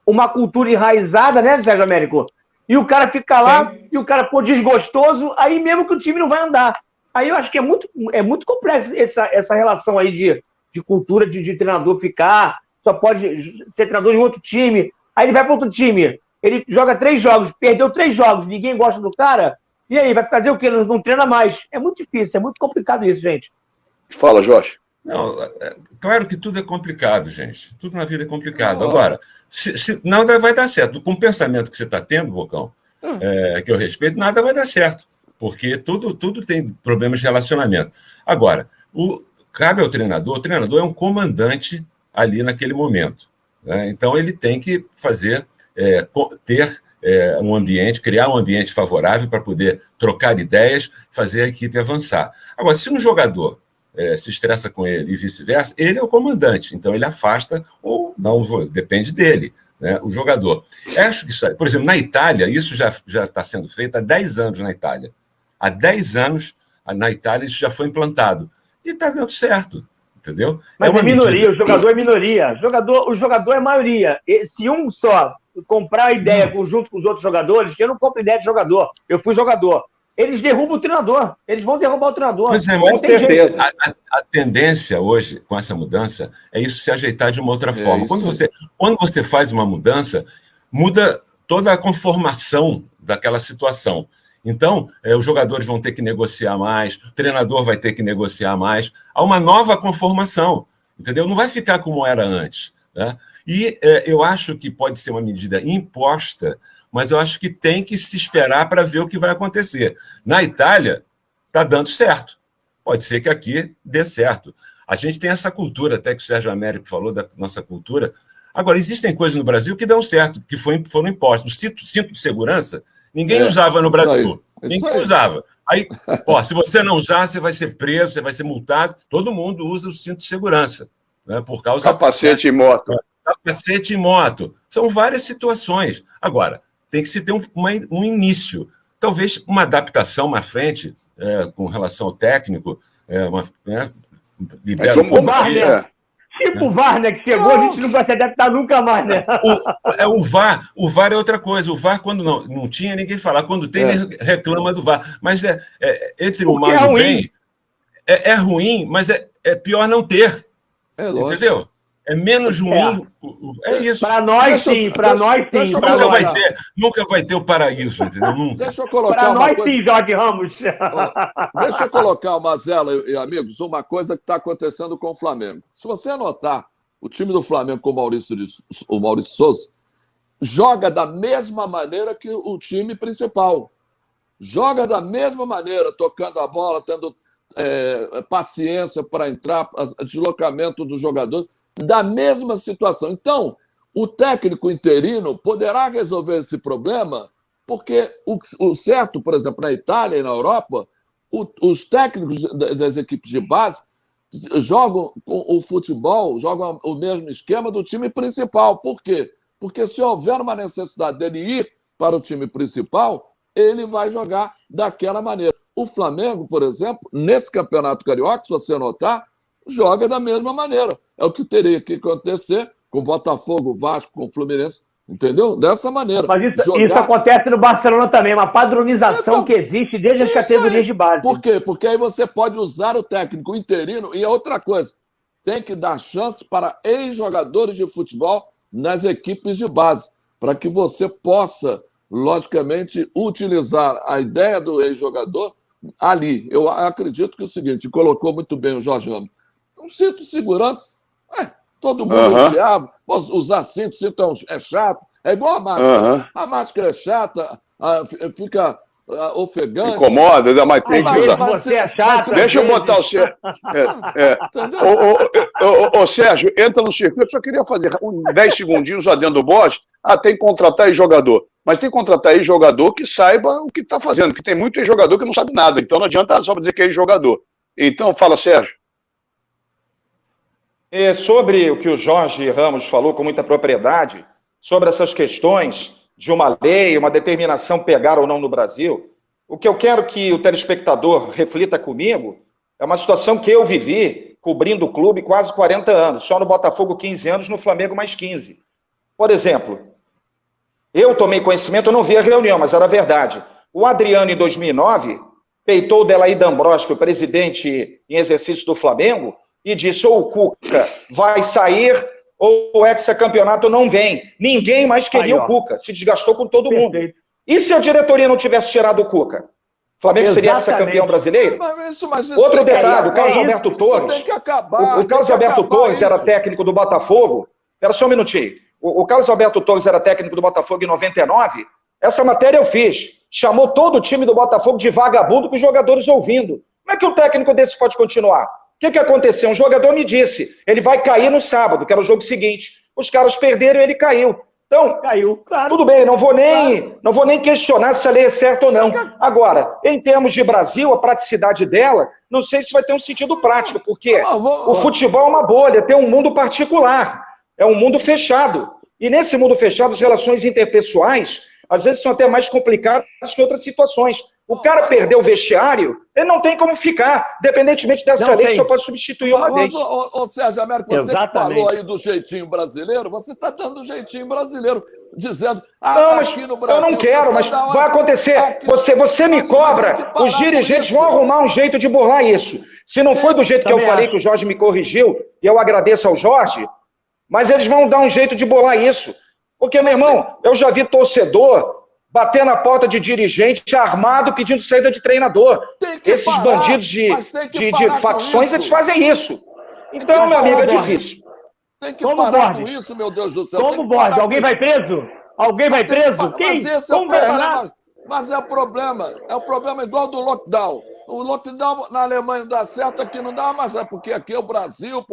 uma cultura enraizada, né, Sérgio Américo? E o cara fica lá, e o cara, pô, desgostoso, aí mesmo que o time não vai andar. Aí eu acho que é muito complexo essa relação aí de cultura de treinador ficar, só pode ser treinador em outro time, aí ele vai para outro time, ele joga 3 jogos, perdeu 3 jogos, ninguém gosta do cara, e aí, vai fazer o quê? Não treina mais. É muito difícil, é muito complicado isso, gente. Fala, Jorge. Não, claro que tudo é complicado, gente. Tudo na vida é complicado. Agora, nada vai dar certo. Com o pensamento que você está tendo, Bocão, que eu respeito, nada vai dar certo. Porque tudo tem problemas de relacionamento. Agora, cabe ao treinador, o treinador é um comandante ali naquele momento. Né? Então, ele tem que ter um ambiente, criar um ambiente favorável para poder trocar ideias, fazer a equipe avançar. Agora, se um jogador se estressa com ele e vice-versa, ele é o comandante, então ele afasta ou não, depende dele, né, o jogador. Acho que isso, por exemplo, na Itália, isso já está sendo feito há 10 anos na Itália. Há 10 anos na Itália isso já foi implantado. E está dando certo, entendeu? Mas é minoria, o jogador é minoria. O jogador é maioria. Se um só comprar a ideia junto com os outros jogadores, eu não compro ideia de jogador. Eu fui jogador. Eles derrubam o treinador. Eles vão derrubar o treinador. Pois é, com certeza. A tendência hoje, com essa mudança, é isso se ajeitar de uma outra forma. Quando você faz uma mudança, muda toda a conformação daquela situação. Então, os jogadores vão ter que negociar mais, o treinador vai ter que negociar mais. Há uma nova conformação, entendeu? Não vai ficar como era antes. Né? E eu acho que pode ser uma medida imposta, mas eu acho que tem que se esperar para ver o que vai acontecer. Na Itália, está dando certo. Pode ser que aqui dê certo. A gente tem essa cultura, até que o Sérgio Américo falou da nossa cultura. Agora, existem coisas no Brasil que dão certo, que foram impostos. O cinto de segurança, ninguém usava no Brasil. Ninguém usava. Aí, se você não usar, você vai ser preso, você vai ser multado. Todo mundo usa o cinto de segurança. Né, por causa capacete e moto. Capacete e moto. São várias situações. Agora, tem que se ter um início. Talvez uma adaptação à frente, com relação ao técnico, libera tipo o Varner. Tipo o Varner que chegou, a gente não vai se adaptar nunca mais, né? O VAR é outra coisa. O VAR, quando não tinha, ninguém fala. Quando tem, reclama do VAR. Mas entre o mal e o bem, é ruim, mas é pior não ter. Entendeu? É menos ruim. É isso. Para nós, sim. Para nós, sim. Nunca vai ter o paraíso, entendeu? Nunca. Deixa eu colocar para nós, sim, Jorge Ramos. Deixa eu colocar, Mazela e amigos, uma coisa que está acontecendo com o Flamengo. Se você anotar, o time do Flamengo com o Maurício Souza joga da mesma maneira que o time principal. Joga da mesma maneira, tocando a bola, tendo paciência para entrar, deslocamento dos jogadores, da mesma situação. Então, o técnico interino poderá resolver esse problema, porque o certo, por exemplo, na Itália e na Europa, os técnicos das equipes de base jogam o futebol, jogam o mesmo esquema do time principal. Por quê? Porque se houver uma necessidade dele ir para o time principal, ele vai jogar daquela maneira. O Flamengo, por exemplo, nesse Campeonato Carioca, se você notar, joga da mesma maneira. É o que teria que acontecer com o Botafogo, Vasco, com o Fluminense, entendeu? Dessa maneira. Mas isso acontece no Barcelona também, uma padronização que existe desde as categorias de base. Por quê? Porque aí você pode usar o técnico interino e outra coisa, tem que dar chance para ex-jogadores de futebol nas equipes de base, para que você possa, logicamente, utilizar a ideia do ex-jogador ali. Eu acredito que é o seguinte, colocou muito bem o Jorge Ramos, um cinto de segurança, todo mundo enfiava, usar cinto é chato, é igual a máscara. A máscara é chata, fica ofegante. Incomoda, mas tem que usar. Você é chato. Deixa eu botar o Sérgio. Ô, Sérgio, entra no circuito, só queria fazer 10 segundinhos lá dentro do bote, tem que contratar ex-jogador. Mas tem que contratar ex-jogador que saiba o que está fazendo, porque tem muito ex-jogador que não sabe nada, então não adianta só dizer que é ex-jogador. Então, fala, Sérgio. Sobre o que o Jorge Ramos falou com muita propriedade, sobre essas questões de uma lei, uma determinação pegar ou não no Brasil. O que eu quero que o telespectador reflita comigo é uma situação que eu vivi cobrindo o clube quase 40 anos, só no Botafogo 15 anos, no Flamengo mais 15. Por exemplo, eu tomei conhecimento, eu não vi a reunião, mas era verdade. O Adriano, em 2009, peitou o Delaí D'Ambrosio, o presidente em exercício do Flamengo, e disse, ou o Cuca vai sair, ou o hexacampeonato não vem. Ninguém mais queria o Cuca, se desgastou com todo mundo. E se a diretoria não tivesse tirado o Cuca? O Flamengo seria hexacampeão brasileiro? Mas Outro detalhe, o Carlos Alberto Torres. Tem que acabar, o Carlos Alberto Torres era técnico do Botafogo. Espera só um minutinho. O Carlos Alberto Torres era técnico do Botafogo em 99. Essa matéria eu fiz. Chamou todo o time do Botafogo de vagabundo com os jogadores ouvindo. Como é que um técnico desse pode continuar? O que aconteceu? Um jogador me disse, ele vai cair no sábado, que era o jogo seguinte. Os caras perderam e ele caiu. Então, claro. Tudo bem, não vou nem questionar se a lei é certa ou não. Agora, em termos de Brasil, a praticidade dela, não sei se vai ter um sentido prático, porque o futebol é uma bolha, tem um mundo particular, é um mundo fechado. E nesse mundo fechado, as relações interpessoais, às vezes são até mais complicadas que outras situações. O cara perdeu o vestiário, ele não tem como ficar, independentemente dessa lei, que só pode substituir uma vez. Ô Sérgio Américo, você que falou aí do jeitinho brasileiro, você está dando o jeitinho brasileiro, dizendo, aqui no Brasil... Eu não quero, mas vai acontecer. Você me cobra, os dirigentes vão arrumar um jeito de burlar isso. Se não foi do jeito que eu falei, que o Jorge me corrigiu, e eu agradeço ao Jorge, mas eles vão dar um jeito de burlar isso. Porque, meu irmão, eu já vi torcedor bater na porta de dirigente armado pedindo saída de treinador. Esses bandidos de facções, eles fazem isso. Então, meu amigo, é difícil. Tem que parar com isso, meu Deus do céu. Como, Borges? Alguém vai preso? Alguém vai preso? Quem? Mas esse é o problema. Mas é o problema igual do lockdown. O lockdown na Alemanha dá certo, aqui não dá, mas é porque aqui é o Brasil,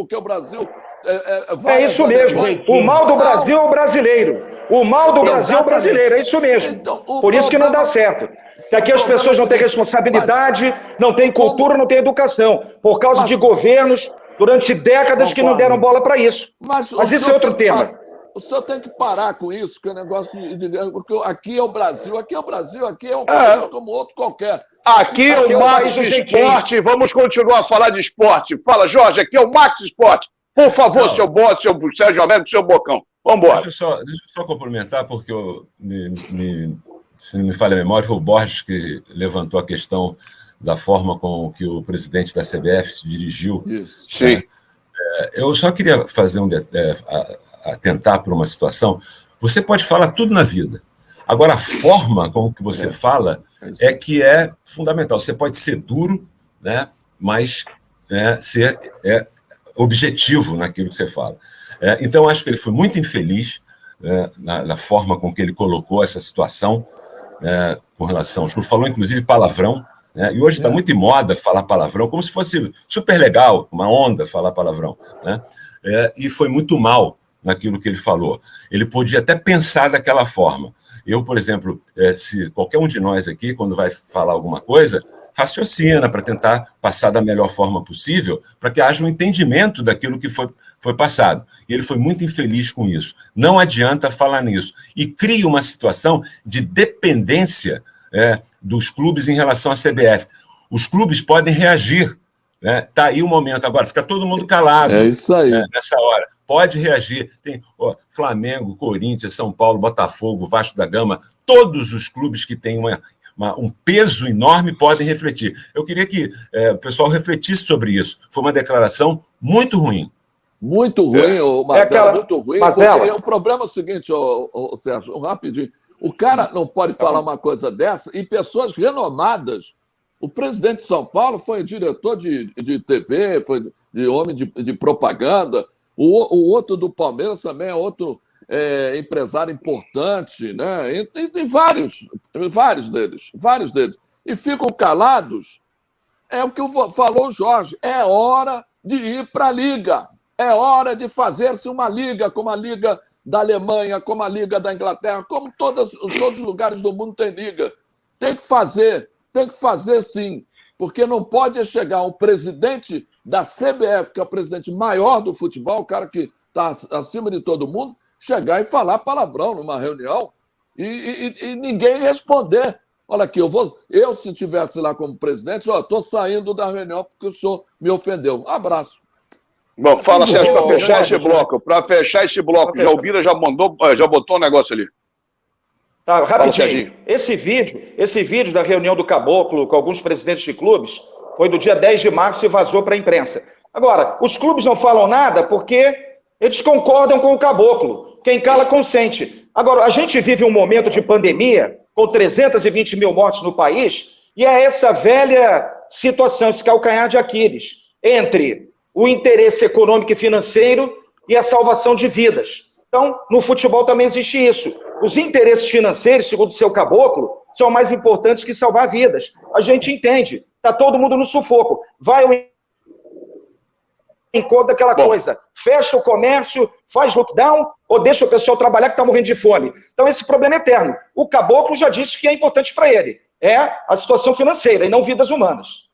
é isso mesmo. O mal do Brasil é o brasileiro. O mal do Brasil é o brasileiro, é isso mesmo. Então, por isso que não dá certo. Que aqui as pessoas não têm responsabilidade, não têm cultura, não têm educação. Por causa de governos, durante décadas, que não deram bola para isso. Mas isso é outro tema. O senhor tem que parar com isso, que é um negócio porque aqui é o Brasil, aqui é um país como outro qualquer. Aqui é o Max Esporte, vamos continuar a falar de esporte. Fala, Jorge, aqui é o Max Esporte. Por favor, seu Bote, seu Sérgio Américo, seu Bocão. Vamos embora. Deixa eu só complementar, porque se não me falha a memória, foi o Borges que levantou a questão da forma com que o presidente da CBF se dirigiu. Isso. Sim. Eu só queria fazer atentar para uma situação. Você pode falar tudo na vida. Agora, a forma como que você fala é que é fundamental. Você pode ser duro, né, mas ser objetivo naquilo que você fala. Então, acho que ele foi muito infeliz na forma com que ele colocou essa situação com relação aos clubes. Falou, inclusive, palavrão. E hoje está muito em moda falar palavrão, como se fosse super legal, uma onda falar palavrão. Né? E foi muito mal naquilo que ele falou. Ele podia até pensar daquela forma. Eu, por exemplo, se qualquer um de nós aqui, quando vai falar alguma coisa, raciocina para tentar passar da melhor forma possível, para que haja um entendimento daquilo que foi passado. E ele foi muito infeliz com isso. Não adianta falar nisso. E cria uma situação de dependência dos clubes em relação à CBF. Os clubes podem reagir. Está aí o momento. Agora, fica todo mundo calado. É isso aí. Nessa hora. Pode reagir. Tem Flamengo, Corinthians, São Paulo, Botafogo, Vasco da Gama, todos os clubes que têm um peso enorme podem refletir. Eu queria que o pessoal refletisse sobre isso. Foi uma declaração muito ruim. Muito ruim, Marcelo, muito ruim. Porque o problema é o seguinte, Sérgio, rapidinho. O cara não pode falar uma coisa dessa e pessoas renomadas. O presidente de São Paulo foi diretor de TV, foi homem de propaganda. O outro do Palmeiras também é outro empresário importante, né? E tem vários deles. E ficam calados. É o que falou o Jorge. É hora de ir para a Liga. É hora de fazer-se uma Liga, como a Liga da Alemanha, como a Liga da Inglaterra, como todos os lugares do mundo tem Liga. Tem que fazer sim. Porque não pode chegar um presidente da CBF, que é o presidente maior do futebol, o cara que está acima de todo mundo, chegar e falar palavrão numa reunião e ninguém responder. Olha aqui, eu se tivesse lá como presidente, estou saindo da reunião porque o senhor me ofendeu. Abraço. Bom, fala, Sérgio, para fechar esse bloco. Para fechar esse bloco, já o Bira já botou um negócio ali. Tá, rapidinho. Fala, esse vídeo da reunião do Caboclo com alguns presidentes de clubes foi do dia 10 de março e vazou para a imprensa. Agora, os clubes não falam nada porque eles concordam com o Caboclo. Quem cala, consente. Agora, a gente vive um momento de pandemia, com 320 mil mortes no país, e é essa velha situação, esse calcanhar de Aquiles, entre o interesse econômico e financeiro e a salvação de vidas. Então, no futebol também existe isso. Os interesses financeiros, segundo o seu Caboclo, são mais importantes que salvar vidas. A gente entende. Está todo mundo no sufoco. Vai ao encontro daquela coisa. Fecha o comércio, faz lockdown ou deixa o pessoal trabalhar que está morrendo de fome. Então, esse problema é eterno. O Caboclo já disse que é importante para ele. É a situação financeira e não vidas humanas.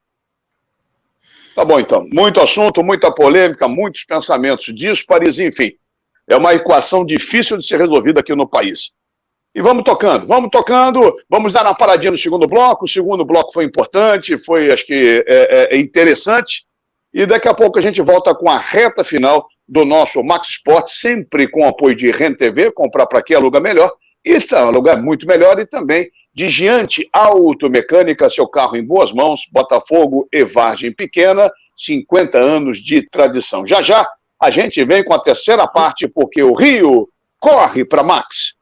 Tá bom, então. Muito assunto, muita polêmica, muitos pensamentos díspares, enfim. É uma equação difícil de ser resolvida aqui no país. E vamos tocando. Vamos dar uma paradinha no segundo bloco. O segundo bloco foi importante, foi, acho que, interessante. E daqui a pouco a gente volta com a reta final do nosso Max Sport, sempre com apoio de Rent TV, comprar para quê, aluga melhor. E tá, alugar muito melhor, e também de Giante Automecânica, seu carro em boas mãos, Botafogo e Vargem Pequena, 50 anos de tradição. Já já a gente vem com a terceira parte, porque o Rio corre para Max.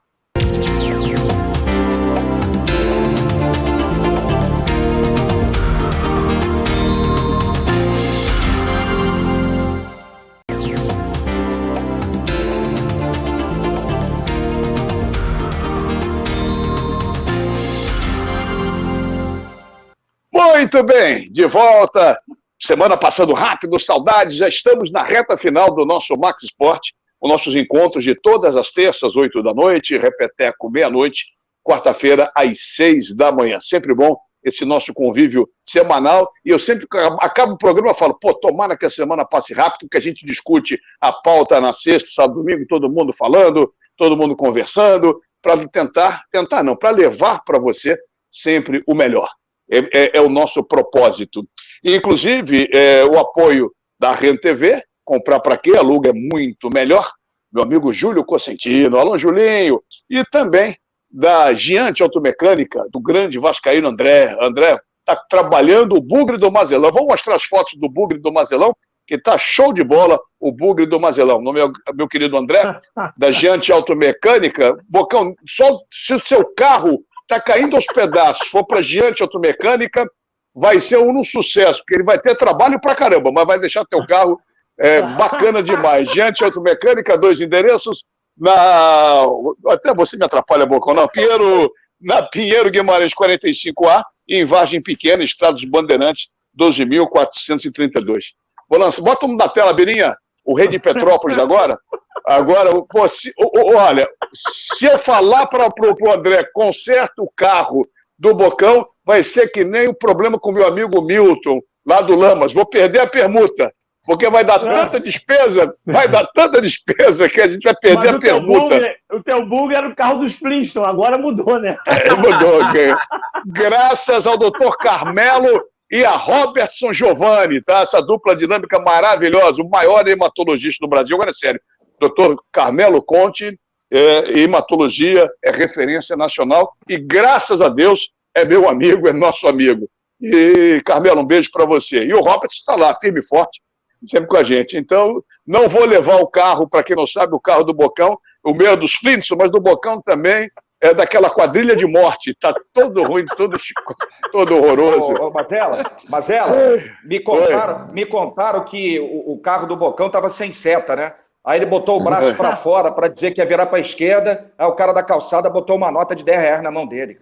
Muito bem, de volta. Semana passando rápido, saudades. Já estamos na reta final do nosso Max Sport, os nossos encontros de todas as terças, 8 da noite, repeteco, meia-noite, quarta-feira, às 6 da manhã. Sempre bom esse nosso convívio semanal. E eu sempre acabo o programa e falo, tomara que a semana passe rápido, que a gente discute a pauta na sexta, sábado, domingo, todo mundo falando, todo mundo conversando, para para levar para você sempre o melhor. É o nosso propósito. E, inclusive, o apoio da Rent TV, comprar para quê? Aluga é muito melhor. Meu amigo Júlio Cosentino, alô Julinho, e também da Giante Automecânica, do grande vascaíno André. André está trabalhando o bugre do Mazelão. Vamos mostrar as fotos do bugre do Mazelão, que está show de bola, o bugre do Mazelão. O nome é meu querido André, da Giante Automecânica. Bocão, só se o seu carro está caindo aos pedaços, for para Giante Automecânica, vai ser um sucesso, porque ele vai ter trabalho pra caramba, mas vai deixar teu carro bacana demais. Giante Automecânica, 2 endereços, até você me atrapalha, Bocão, na Pinheiro Guimarães 45A, e em Vargem Pequena, Estado dos Bandeirantes, 12.432. Bota um na tela, Birinha, o rei de Petrópolis agora. Agora, olha, se eu falar para o André, conserta o carro do Bocão, vai ser que nem o problema com o meu amigo Milton, lá do Lamas. Vou perder a permuta, porque vai dar tanta despesa que a gente vai perder a permuta. O teu bug era o carro dos Flintstones, agora mudou, né? Mudou, ok. Graças ao doutor Carmelo e a Robertson Giovanni, tá? Essa dupla dinâmica maravilhosa, o maior hematologista do Brasil. Agora é sério. Dr. Carmelo Conte, hematologia, é referência nacional e, graças a Deus, é meu amigo, é nosso amigo. E, Carmelo, um beijo para você. E o Robert está lá, firme e forte, sempre com a gente. Então, não vou levar o carro, para quem não sabe, o carro do Bocão, o meu é dos Flintstones, mas do Bocão também é daquela quadrilha de morte. Está todo ruim, todo horroroso. Mazela, me contaram que o carro do Bocão estava sem seta, né? Aí ele botou o braço para fora para dizer que ia virar para a esquerda, aí o cara da calçada botou uma nota de R$10 na mão dele.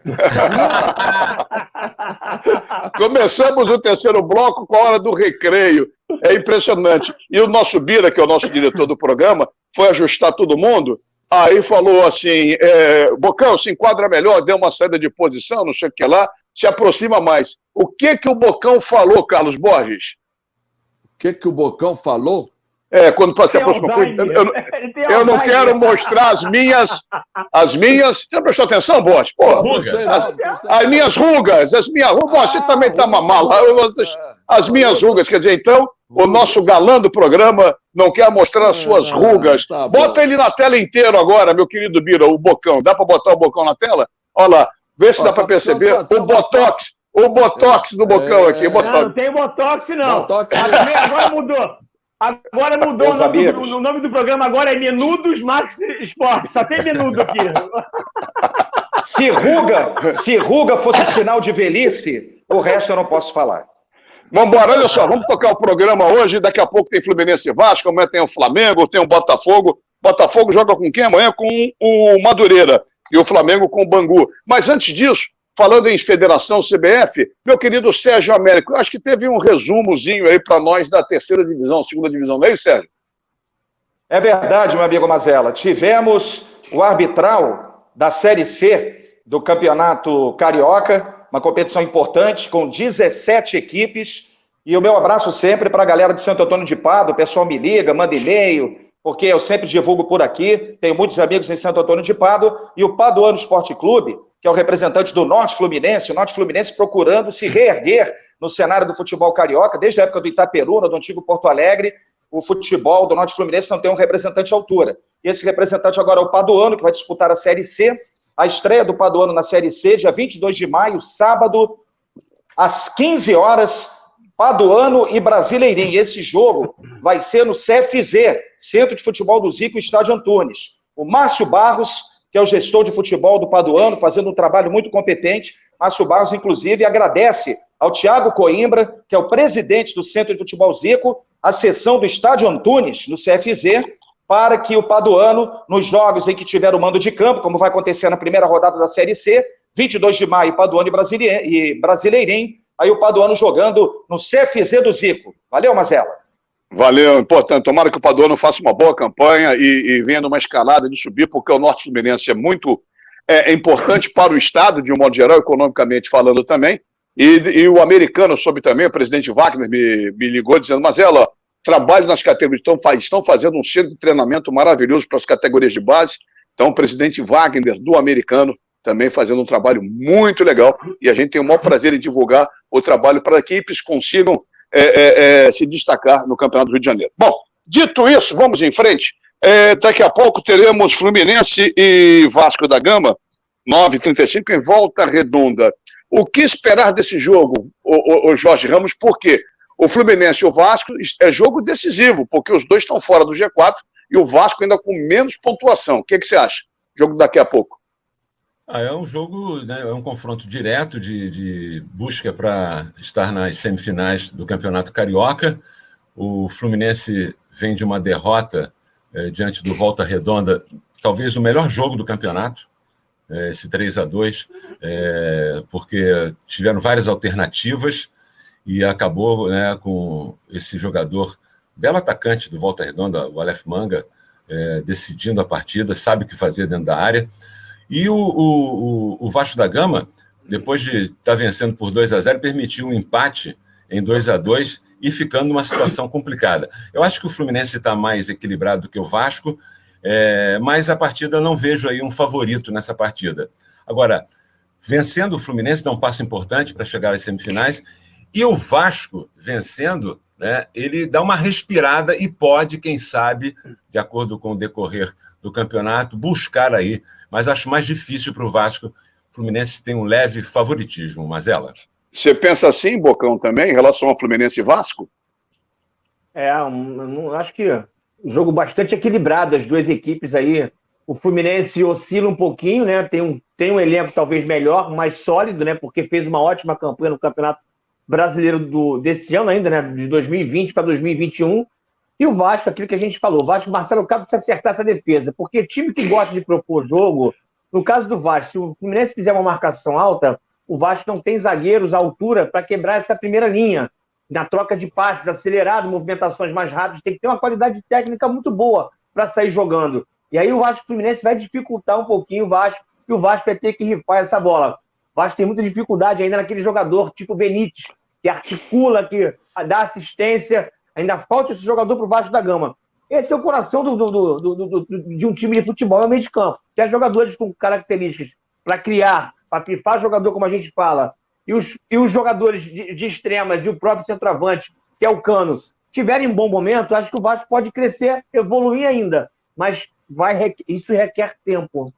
Começamos o terceiro bloco com a hora do recreio. É impressionante. E o nosso Bira, que é o nosso diretor do programa, foi ajustar todo mundo. Aí falou assim, Bocão, se enquadra melhor, deu uma saída de posição, não sei o que lá, se aproxima mais. O que o Bocão falou, Carlos Borges? O que o Bocão falou? Quando se aproxima. Eu não quero mostrar as minhas. Você prestou atenção, Bote? Pô, as minhas rugas. Você também está uma mala. As minhas rugas, quer dizer, então, o nosso galã do programa não quer mostrar as suas rugas. Tá Bota ele na tela inteiro agora, meu querido Bira, o Bocão. Dá para botar o Bocão na tela? Olha lá, vê se dá para perceber o Botox. O Botox do Bocão aqui. Não tem Botox, não. Agora mudou. Agora mudou o nome do programa, agora é Menudos Max Esporte. Só tem menudo aqui. Se ruga fosse sinal de velhice, o resto eu não posso falar. Vamos embora, olha só, vamos tocar o programa hoje. Daqui a pouco tem Fluminense e Vasco, amanhã tem o Flamengo, tem o Botafogo. Botafogo joga com quem amanhã? Com o Madureira. E o Flamengo com o Bangu. Mas antes disso, falando em Federação CBF, meu querido Sérgio Américo, acho que teve um resumozinho aí para nós da terceira divisão, segunda divisão, não é isso, Sérgio? É verdade, meu amigo Mazella. Tivemos o arbitral da Série C do Campeonato Carioca, uma competição importante com 17 equipes. E o meu abraço sempre para a galera de Santo Antônio de Pádua. O pessoal me liga, manda e-mail, porque eu sempre divulgo por aqui. Tenho muitos amigos em Santo Antônio de Pádua. E o Paduano Esporte Clube, que é o representante do Norte Fluminense, o Norte Fluminense procurando se reerguer no cenário do futebol carioca, desde a época do Itaperuna, do antigo Porto Alegre, o futebol do Norte Fluminense não tem um representante à altura. E esse representante agora é o Paduano, que vai disputar a Série C. A estreia do Paduano na Série C, dia 22 de maio, sábado, às 15 horas, Paduano e Brasileirinho. Esse jogo vai ser no CFZ, Centro de Futebol do Zico, Estádio Antunes. O Márcio Barros, que é o gestor de futebol do Paduano, fazendo um trabalho muito competente. Márcio Barros, inclusive, agradece ao Thiago Coimbra, que é o presidente do Centro de Futebol Zico, a sessão do Estádio Antunes, no CFZ, para que o Paduano, nos jogos em que tiver o mando de campo, como vai acontecer na primeira rodada da Série C, 22 de maio, Paduano e Brasileirinho, aí o Paduano jogando no CFZ do Zico. Valeu, Mazella. Valeu, importante. Tomara que o Paduano faça uma boa campanha e venha numa escalada de subir, porque o Norte Fluminense é muito importante para o Estado, de um modo geral, economicamente falando também. E o americano soube também, o presidente Wagner me ligou dizendo, Mazella, trabalho nas categorias, estão fazendo um centro de treinamento maravilhoso para as categorias de base. Então, o presidente Wagner, do americano, também fazendo um trabalho muito legal. E a gente tem o maior prazer em divulgar o trabalho para que equipes consigam se destacar no Campeonato do Rio de Janeiro. Bom, dito isso, vamos em frente. Daqui a pouco teremos Fluminense e Vasco da Gama, 9h35, em Volta Redonda. O que esperar desse jogo, o Jorge Ramos? Por quê? O Fluminense e o Vasco é jogo decisivo, porque os dois estão fora do G4 e o Vasco ainda com menos pontuação. O que você acha? Jogo daqui a pouco. É um jogo, né, é um confronto direto de busca para estar nas semifinais do Campeonato Carioca. O Fluminense vem de uma derrota diante do Volta Redonda, talvez o melhor jogo do campeonato, esse 3-2, porque tiveram várias alternativas e acabou, né, com esse jogador, belo atacante do Volta Redonda, o Aleph Manga, decidindo a partida, sabe o que fazer dentro da área. E o Vasco da Gama, depois de estar vencendo por 2-0, permitiu um empate em 2-2 e ficando numa situação complicada. Eu acho que o Fluminense está mais equilibrado do que o Vasco, mas a partida não vejo aí um favorito nessa partida. Agora, vencendo o Fluminense dá um passo importante para chegar às semifinais, e o Vasco vencendo, né, ele dá uma respirada e pode, quem sabe, de acordo com o decorrer do campeonato, buscar aí. Mas acho mais difícil para o Vasco. O Fluminense tem um leve favoritismo, Mazella. Você pensa assim, Bocão, também, em relação ao Fluminense e Vasco? Acho que um jogo bastante equilibrado, as duas equipes aí. O Fluminense oscila um pouquinho, né? Tem um elenco talvez melhor, mais sólido, né? Porque fez uma ótima campanha no Campeonato Brasileiro desse ano ainda, né? De 2020 para 2021. E o Vasco, aquilo que a gente falou, o Vasco, Marcelo Cabo precisa acertar essa defesa, porque time que gosta de propor jogo, no caso do Vasco, se o Fluminense fizer uma marcação alta, o Vasco não tem zagueiros à altura para quebrar essa primeira linha. Na troca de passes acelerado, movimentações mais rápidas, tem que ter uma qualidade técnica muito boa para sair jogando. E aí o Vasco Fluminense vai dificultar um pouquinho o Vasco, e o Vasco vai ter que rifar essa bola. O Vasco tem muita dificuldade ainda naquele jogador tipo Benítez, que articula, que dá assistência. Ainda falta esse jogador para o Vasco da Gama. Esse é o coração de um time de futebol, é o meio de campo. Quer jogadores com características para criar, para pifar jogador, como a gente fala, e os jogadores de extremas e o próprio centroavante, que é o Cano, tiverem um bom momento, acho que o Vasco pode crescer, evoluir ainda. Mas isso requer tempo.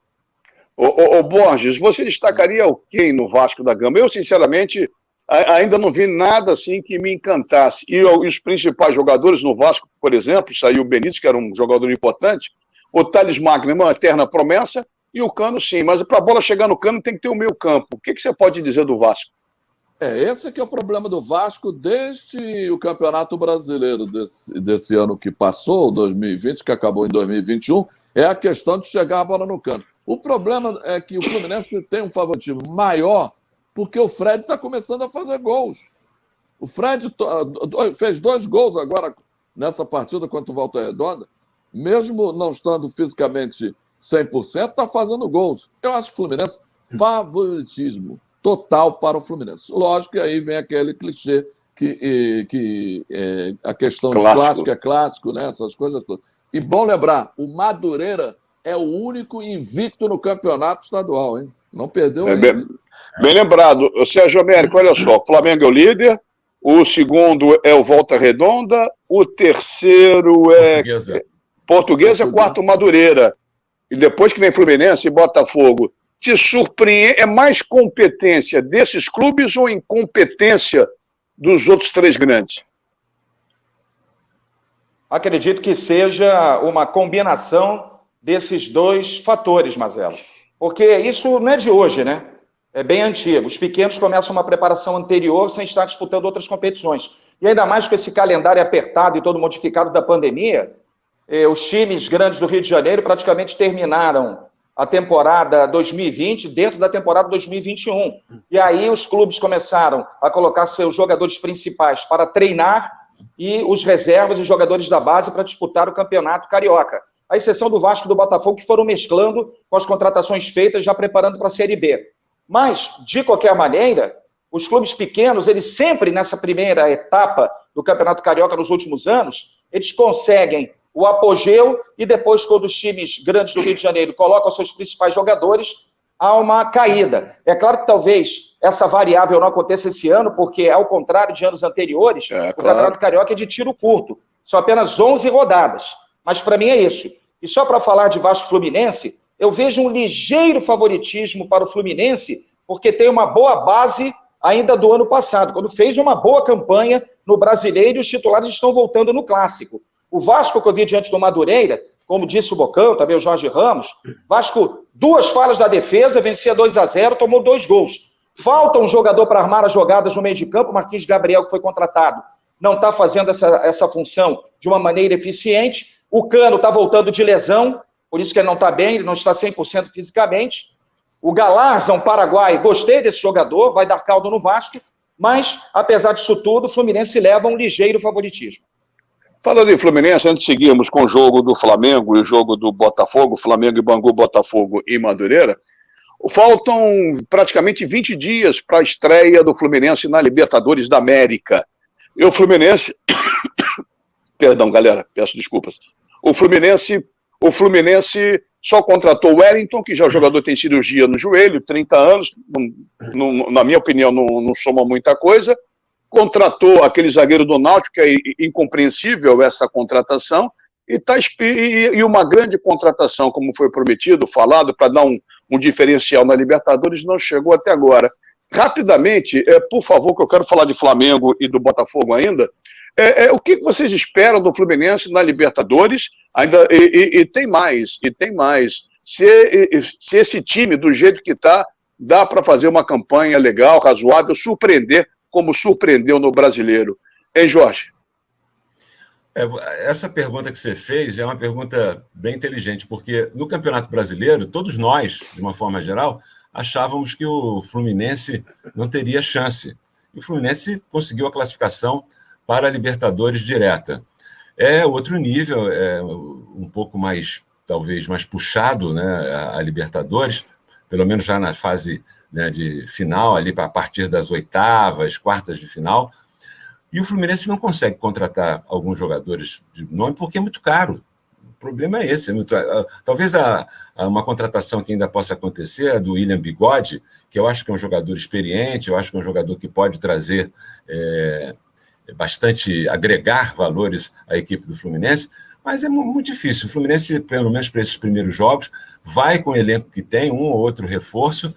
Ô Borges, você destacaria quem no Vasco da Gama? Eu, sinceramente, ainda não vi nada assim que me encantasse. E os principais jogadores no Vasco, por exemplo, saiu o Benítez, que era um jogador importante, o Thales Magno, uma eterna promessa, e o Cano sim. Mas para a bola chegar no Cano tem que ter o meio campo. O que você pode dizer do Vasco? Esse que é o problema do Vasco desde o Campeonato Brasileiro desse ano que passou, 2020, que acabou em 2021, é a questão de chegar a bola no Cano. O problema é que o Fluminense tem um favoritismo maior porque o Fred está começando a fazer gols. O Fred fez 2 gols agora nessa partida contra o Volta Redonda, mesmo não estando fisicamente 100%, está fazendo gols. Eu acho o Fluminense favoritismo total para o Fluminense. Lógico que aí vem aquele clichê que a questão de clássico é clássico, né? Essas coisas todas. E bom lembrar, o Madureira é o único invicto no campeonato estadual, hein? Não perdeu ainda. Bem lembrado. Sérgio Américo, olha só, o Flamengo é o líder, o segundo é o Volta Redonda, o terceiro é Portuguesa, quarto Madureira. E depois que vem Fluminense e Botafogo. Te surpreende, é mais competência desses clubes ou incompetência dos outros 3 grandes? Acredito que seja uma combinação desses 2 fatores, Mazela. Porque isso não é de hoje, né? É bem antigo. Os pequenos começam uma preparação anterior sem estar disputando outras competições. E ainda mais com esse calendário apertado e todo modificado da pandemia, os times grandes do Rio de Janeiro praticamente terminaram a temporada 2020 dentro da temporada 2021. E aí os clubes começaram a colocar seus jogadores principais para treinar e os reservas e jogadores da base para disputar o Campeonato Carioca. A exceção do Vasco e do Botafogo, que foram mesclando com as contratações feitas, já preparando para a Série B. Mas, de qualquer maneira, os clubes pequenos, eles sempre, nessa primeira etapa do Campeonato Carioca nos últimos anos, eles conseguem o apogeu e depois, quando os times grandes do Rio de Janeiro colocam seus principais jogadores, há uma caída. É claro que talvez essa variável não aconteça esse ano, porque, ao contrário de anos anteriores, o Campeonato Carioca é de tiro curto. São apenas 11 rodadas. Mas, para mim, é isso. E só para falar de Vasco Fluminense, eu vejo um ligeiro favoritismo para o Fluminense, porque tem uma boa base ainda do ano passado, quando fez uma boa campanha no Brasileiro e os titulares estão voltando no Clássico. O Vasco que eu vi diante do Madureira, como disse o Bocão, também o Jorge Ramos, Vasco, 2 falhas da defesa, vencia 2-0, tomou 2 gols. Falta um jogador para armar as jogadas no meio de campo, Marquinhos Gabriel, que foi contratado, não está fazendo essa função de uma maneira eficiente. O Cano está voltando de lesão, por isso que ele não está bem, ele não está 100% fisicamente. O Galarza, um paraguai, gostei desse jogador, vai dar caldo no Vasco, mas, apesar disso tudo, o Fluminense leva um ligeiro favoritismo. Falando em Fluminense, antes de seguirmos com o jogo do Flamengo e o jogo do Botafogo, Flamengo e Bangu, Botafogo e Madureira, faltam praticamente 20 dias para a estreia do Fluminense na Libertadores da América. E o Fluminense... Perdão, galera, peço desculpas. O Fluminense só contratou o Wellington, que já o jogador tem cirurgia no joelho, 30 anos, na minha opinião não soma muita coisa. Contratou aquele zagueiro do Náutico, que é incompreensível essa contratação, e uma grande contratação, como foi prometido, falado, para dar um diferencial na Libertadores, não chegou até agora. Rapidamente, por favor, que eu quero falar de Flamengo e do Botafogo ainda, o que vocês esperam do Fluminense na Libertadores? Ainda, e tem mais. Se esse time, do jeito que está, dá para fazer uma campanha legal, razoável, surpreender, como surpreendeu no Brasileiro. Hein, Jorge? Essa pergunta que você fez é uma pergunta bem inteligente, porque no Campeonato Brasileiro, todos nós, de uma forma geral, achávamos que o Fluminense não teria chance. E o Fluminense conseguiu a classificação para a Libertadores direta. É outro nível, é um pouco mais, talvez, mais puxado, né, a Libertadores, pelo menos já na fase, né, de final, ali a partir das oitavas, quartas de final. E o Fluminense não consegue contratar alguns jogadores de nome porque é muito caro. O problema é esse. Talvez uma contratação que ainda possa acontecer é do William Bigode, que eu acho que é um jogador experiente, eu acho que é um jogador que pode trazer bastante, agregar valores à equipe do Fluminense, mas é muito difícil. O Fluminense, pelo menos para esses primeiros jogos, vai com o elenco que tem, um ou outro reforço,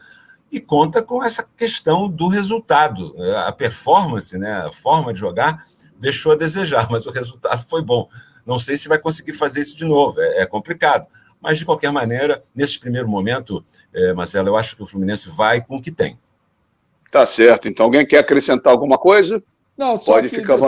e conta com essa questão do resultado. A performance, né, a forma de jogar, deixou a desejar, mas o resultado foi bom. Não sei se vai conseguir fazer isso de novo, é complicado. Mas, de qualquer maneira, nesse primeiro momento, Marcelo, eu acho que o Fluminense vai com o que tem. Tá certo. Então, alguém quer acrescentar alguma coisa? Não, só Pode ficar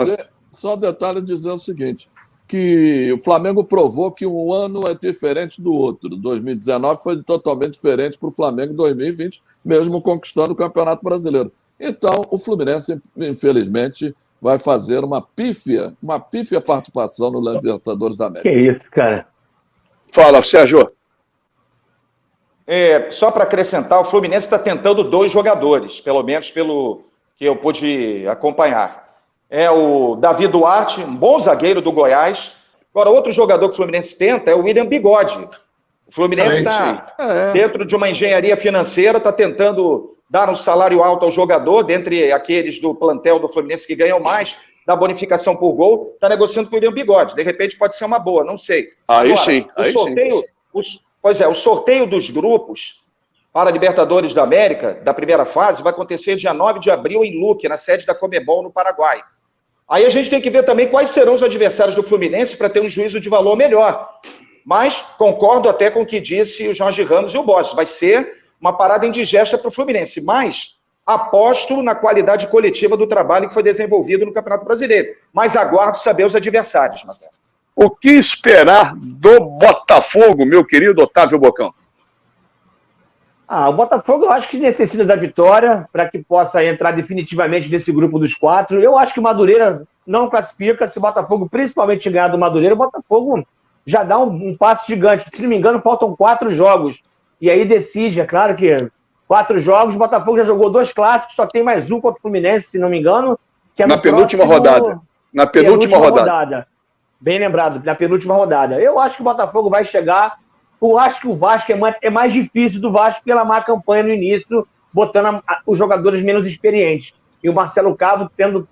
só detalhe dizer o seguinte, que o Flamengo provou que um ano é diferente do outro. 2019 foi totalmente diferente para o Flamengo em 2020, mesmo conquistando o Campeonato Brasileiro. Então, o Fluminense, infelizmente, vai fazer uma pífia participação no Libertadores da América. Que isso, cara. Fala, Sérgio. Só para acrescentar, o Fluminense está tentando 2 jogadores, pelo menos pelo que eu pude acompanhar. É o Davi Duarte, um bom zagueiro do Goiás. Agora, outro jogador que o Fluminense tenta é o William Bigode. O Fluminense está dentro de uma engenharia financeira, está tentando dar um salário alto ao jogador, dentre aqueles do plantel do Fluminense que ganham mais, da bonificação por gol, está negociando com o William Bigode. De repente pode ser uma boa, não sei. Aí Agora, sim. O sorteio dos grupos para a Libertadores da América, da primeira fase, vai acontecer dia 9 de abril em Luque, na sede da Conmebol, no Paraguai. Aí a gente tem que ver também quais serão os adversários do Fluminense para ter um juízo de valor melhor. Mas concordo até com o que disse o Jorge Ramos e o Borges. Vai ser uma parada indigesta para o Fluminense. Mas aposto na qualidade coletiva do trabalho que foi desenvolvido no Campeonato Brasileiro. Mas aguardo saber os adversários, Marcelo. O que esperar do Botafogo, meu querido Otávio Bocão? O Botafogo eu acho que necessita da vitória para que possa entrar definitivamente nesse grupo dos 4. Eu acho que o Madureira não classifica. Se o Botafogo principalmente ganhar do Madureira, o Botafogo já dá um passo gigante. Se não me engano, faltam 4 jogos. E aí decide, é claro que 4 jogos, o Botafogo já jogou 2 clássicos, só tem mais um contra o Fluminense, se não me engano. Que é na penúltima rodada. Na penúltima rodada. Bem lembrado, na penúltima rodada. Eu acho que o Botafogo vai chegar. Eu acho que o Vasco é mais difícil do Vasco pela má campanha no início, botando os jogadores menos experientes. E o Marcelo Cabo tendo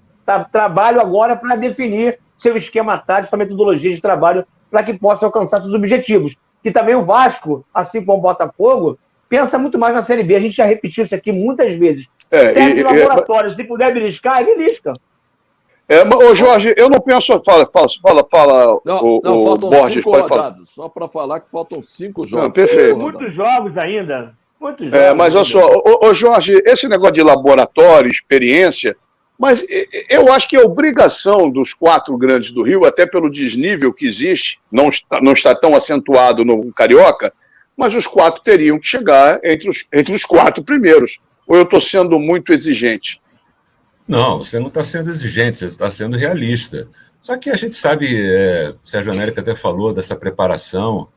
trabalho agora para definir seu esquema tático, sua metodologia de trabalho, para que possa alcançar seus objetivos. E também o Vasco, assim como o Botafogo, pensa muito mais na Série B. A gente já repetiu isso aqui muitas vezes. Serve laboratório, se puder beliscar, ele belisca. Ô Jorge, eu não penso. Fala, faltam Borges, 5 rodadas. Só para falar que faltam 5 jogos. Não, perfeito. Muitos jogos ainda. Muitos jogos. Mas olha só, ô Jorge, esse negócio de laboratório, experiência, mas eu acho que é obrigação dos 4 grandes do Rio, até pelo desnível que existe, não está tão acentuado no Carioca, mas os 4 teriam que chegar entre os 4 primeiros. Ou eu estou sendo muito exigente? Não, você não está sendo exigente, você está sendo realista. Só que a gente sabe, o Sérgio América até falou dessa preparação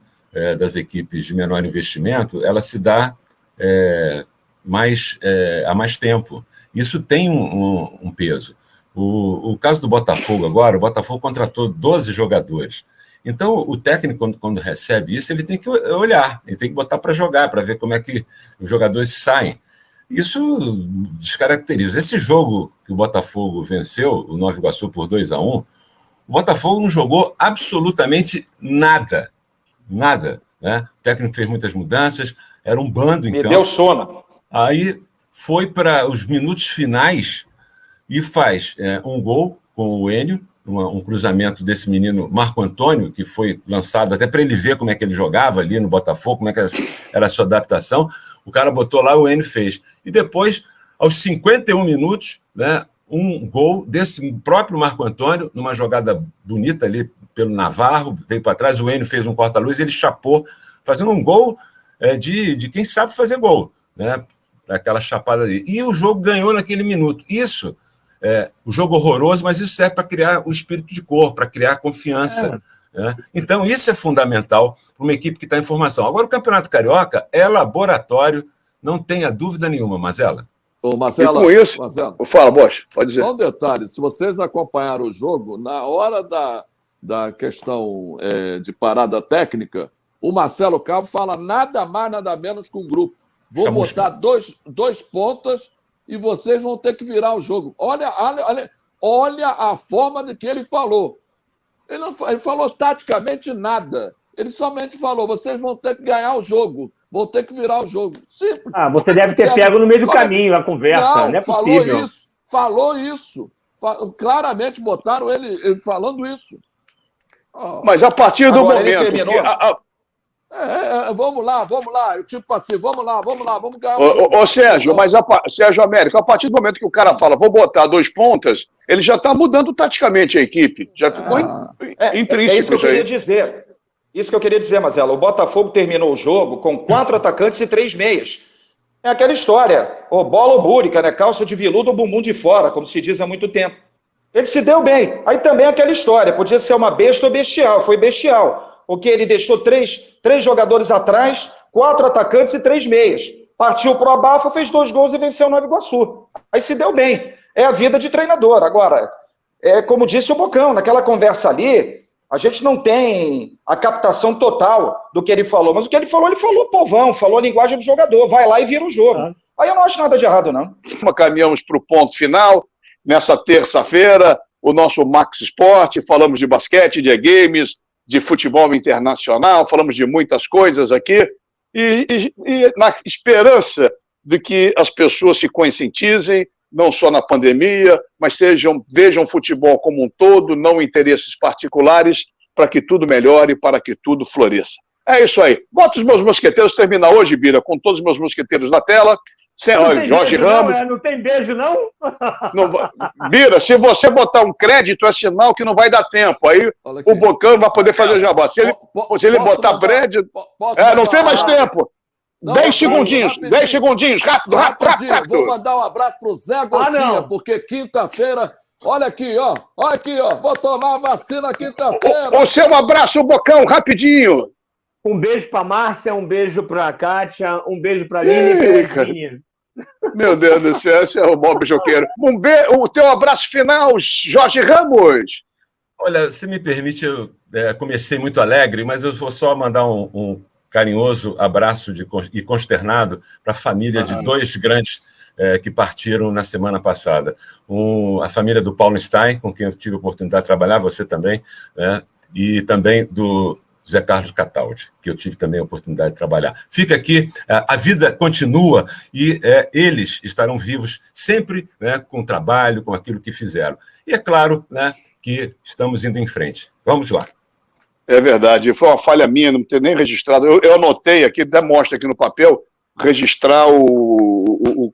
das equipes de menor investimento, ela se dá há mais tempo. Isso tem um peso. O caso do Botafogo agora, o Botafogo contratou 12 jogadores. Então, o técnico, quando recebe isso, ele tem que olhar, ele tem que botar para jogar, para ver como é que os jogadores saem. Isso descaracteriza. Esse jogo que o Botafogo venceu, o Nova Iguaçu por 2-1, o Botafogo não jogou absolutamente nada. Nada. Né? O técnico fez muitas mudanças, era um bando em campo. Me deu sono. Aí foi para os minutos finais e faz um gol com o Enio, um cruzamento desse menino Marco Antônio, que foi lançado até para ele ver como é que ele jogava ali no Botafogo, como é que era a sua adaptação. O cara botou lá, o Enio fez. E depois, aos 51 minutos, né, um gol desse próprio Marco Antônio, numa jogada bonita ali pelo Navarro, veio para trás, o Enio fez um corta-luz e ele chapou, fazendo um gol de quem sabe fazer gol, né, aquela chapada ali. E o jogo ganhou naquele minuto. Isso, o jogo horroroso, mas isso serve para criar o espírito de cor, para criar confiança. Né? Então, isso é fundamental para uma equipe que está em formação. Agora, o Campeonato Carioca é laboratório, não tenha dúvida nenhuma, Mazela. Ô, Marcelo, e com isso... Marcelo, Fala, Bosch, pode dizer. só um detalhe, se vocês acompanharam o jogo, na hora da questão de parada técnica, o Marcelo Cabo fala nada mais, nada menos com o grupo. Vou botar dois pontas e vocês vão ter que virar o jogo. Olha a forma de que ele falou. Ele falou taticamente nada. Ele somente falou, vocês vão ter que ganhar o jogo, vão ter que virar o jogo. Simples. Você deve ter pego no meio do caminho a conversa, não é possível. Falou isso. Claramente botaram ele falando isso. Mas a partir do Agora momento que... Vamos lá. Tipo assim, vamos ganhar o jogo. Ô, Sérgio, Sérgio Américo, a partir do momento que o cara fala, vou botar 2 pontas, ele já está mudando taticamente a equipe. Já ficou intrínseco. É isso que eu queria dizer. Isso que eu queria dizer, Marcelo. O Botafogo terminou o jogo com 4 atacantes e 3 meias. É aquela história. Bola ou búrica, né? Calça de veludo ou bumbum de fora, como se diz há muito tempo. Ele se deu bem. Aí também aquela história. Podia ser uma besta ou bestial. Foi bestial. Porque ele deixou 3 jogadores atrás, 4 atacantes e 3 meias. Partiu pro abafo, fez 2 gols e venceu o Nova Iguaçu. Aí se deu bem. É a vida de treinador. Agora, como disse o Bocão, naquela conversa ali... A gente não tem a captação total do que ele falou, mas o que ele falou povão, falou a linguagem do jogador, vai lá e vira o jogo. Aí eu não acho nada de errado, não. Caminhamos para o ponto final, nessa terça-feira, o nosso Max Sport, falamos de basquete, de games, de futebol internacional, falamos de muitas coisas aqui, e na esperança de que as pessoas se conscientizem, não só na pandemia, mas vejam futebol como um todo, não interesses particulares, para que tudo melhore, para que tudo floresça. É isso aí. Bota os meus mosqueteiros, terminar hoje, Bira, com todos os meus mosqueteiros na tela. Olha, Jorge Ramos... Não tem beijo, não? Bira, se você botar um crédito, é sinal que não vai dar tempo. Aí o Bocão vai poder fazer jabá. Se ele botar crédito... não tem mais tempo. 10 segundinhos, rápido. Vou mandar um abraço pro Zé Gotinha, porque quinta-feira, olha aqui, ó, vou tomar a vacina quinta-feira. O seu abraço, Bocão, rapidinho. Um beijo pra Márcia, um beijo pra Kátia, um beijo pra Lina e pra Virginia. Meu Deus do céu, esse é o bom beijoqueiro. O teu abraço final, Jorge Ramos. Olha, se me permite, eu comecei muito alegre, mas eu vou só mandar um carinhoso abraço e consternado para a família de 2 grandes que partiram na semana passada. A família do Paulo Stein, com quem eu tive a oportunidade de trabalhar, você também, né? E também do Zé Carlos Cataldi, que eu tive também a oportunidade de trabalhar. Fica aqui, a vida continua e eles estarão vivos sempre, né, com o trabalho, com aquilo que fizeram. E é claro, né, que estamos indo em frente. Vamos lá. É verdade, foi uma falha minha, não ter nem registrado. Eu anotei aqui, demonstra aqui no papel, registrar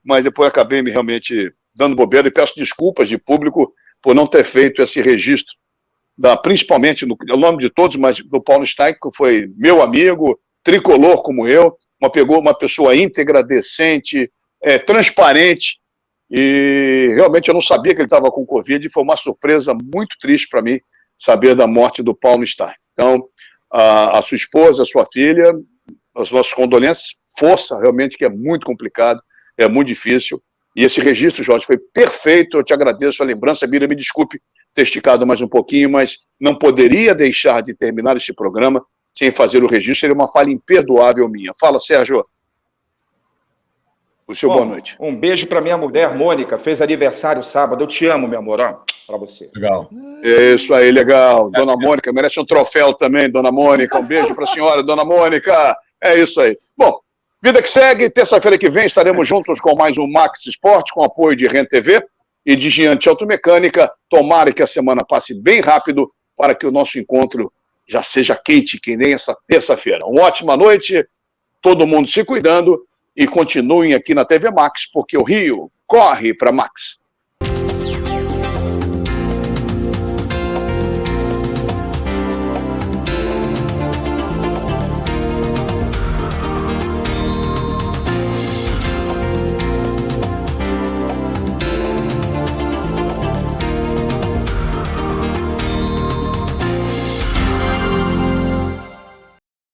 mas depois acabei me realmente dando bobeira e peço desculpas de público por não ter feito esse registro, principalmente no nome de todos, mas do Paulo Stein, que foi meu amigo, tricolor como eu, uma pessoa íntegra, decente, transparente, e realmente eu não sabia que ele estava com Covid, e foi uma surpresa muito triste para mim saber da morte do Paulo Stein. Então, a sua esposa, a sua filha, as nossas condolências, força, realmente, que é muito complicado, é muito difícil. E esse registro, Jorge, foi perfeito, eu te agradeço a lembrança. Bira, me desculpe ter esticado mais um pouquinho, mas não poderia deixar de terminar este programa sem fazer o registro, seria uma falha imperdoável minha. Fala, Sérgio. O seu boa noite. Um beijo para minha mulher, Mônica, fez aniversário sábado. Eu te amo, meu amor, para você. Legal. Isso aí, legal. Dona Mônica, merece um troféu também, Dona Mônica. Um beijo para a senhora, Dona Mônica. É isso aí. Bom, vida que segue. Terça-feira que vem estaremos juntos com mais um Max Sport, com apoio de Rent TV e de Giante Automecânica. Tomara que a semana passe bem rápido para que o nosso encontro já seja quente, que nem essa terça-feira. Uma ótima noite, todo mundo se cuidando. E continuem aqui na TV Max, porque o Rio corre para Max.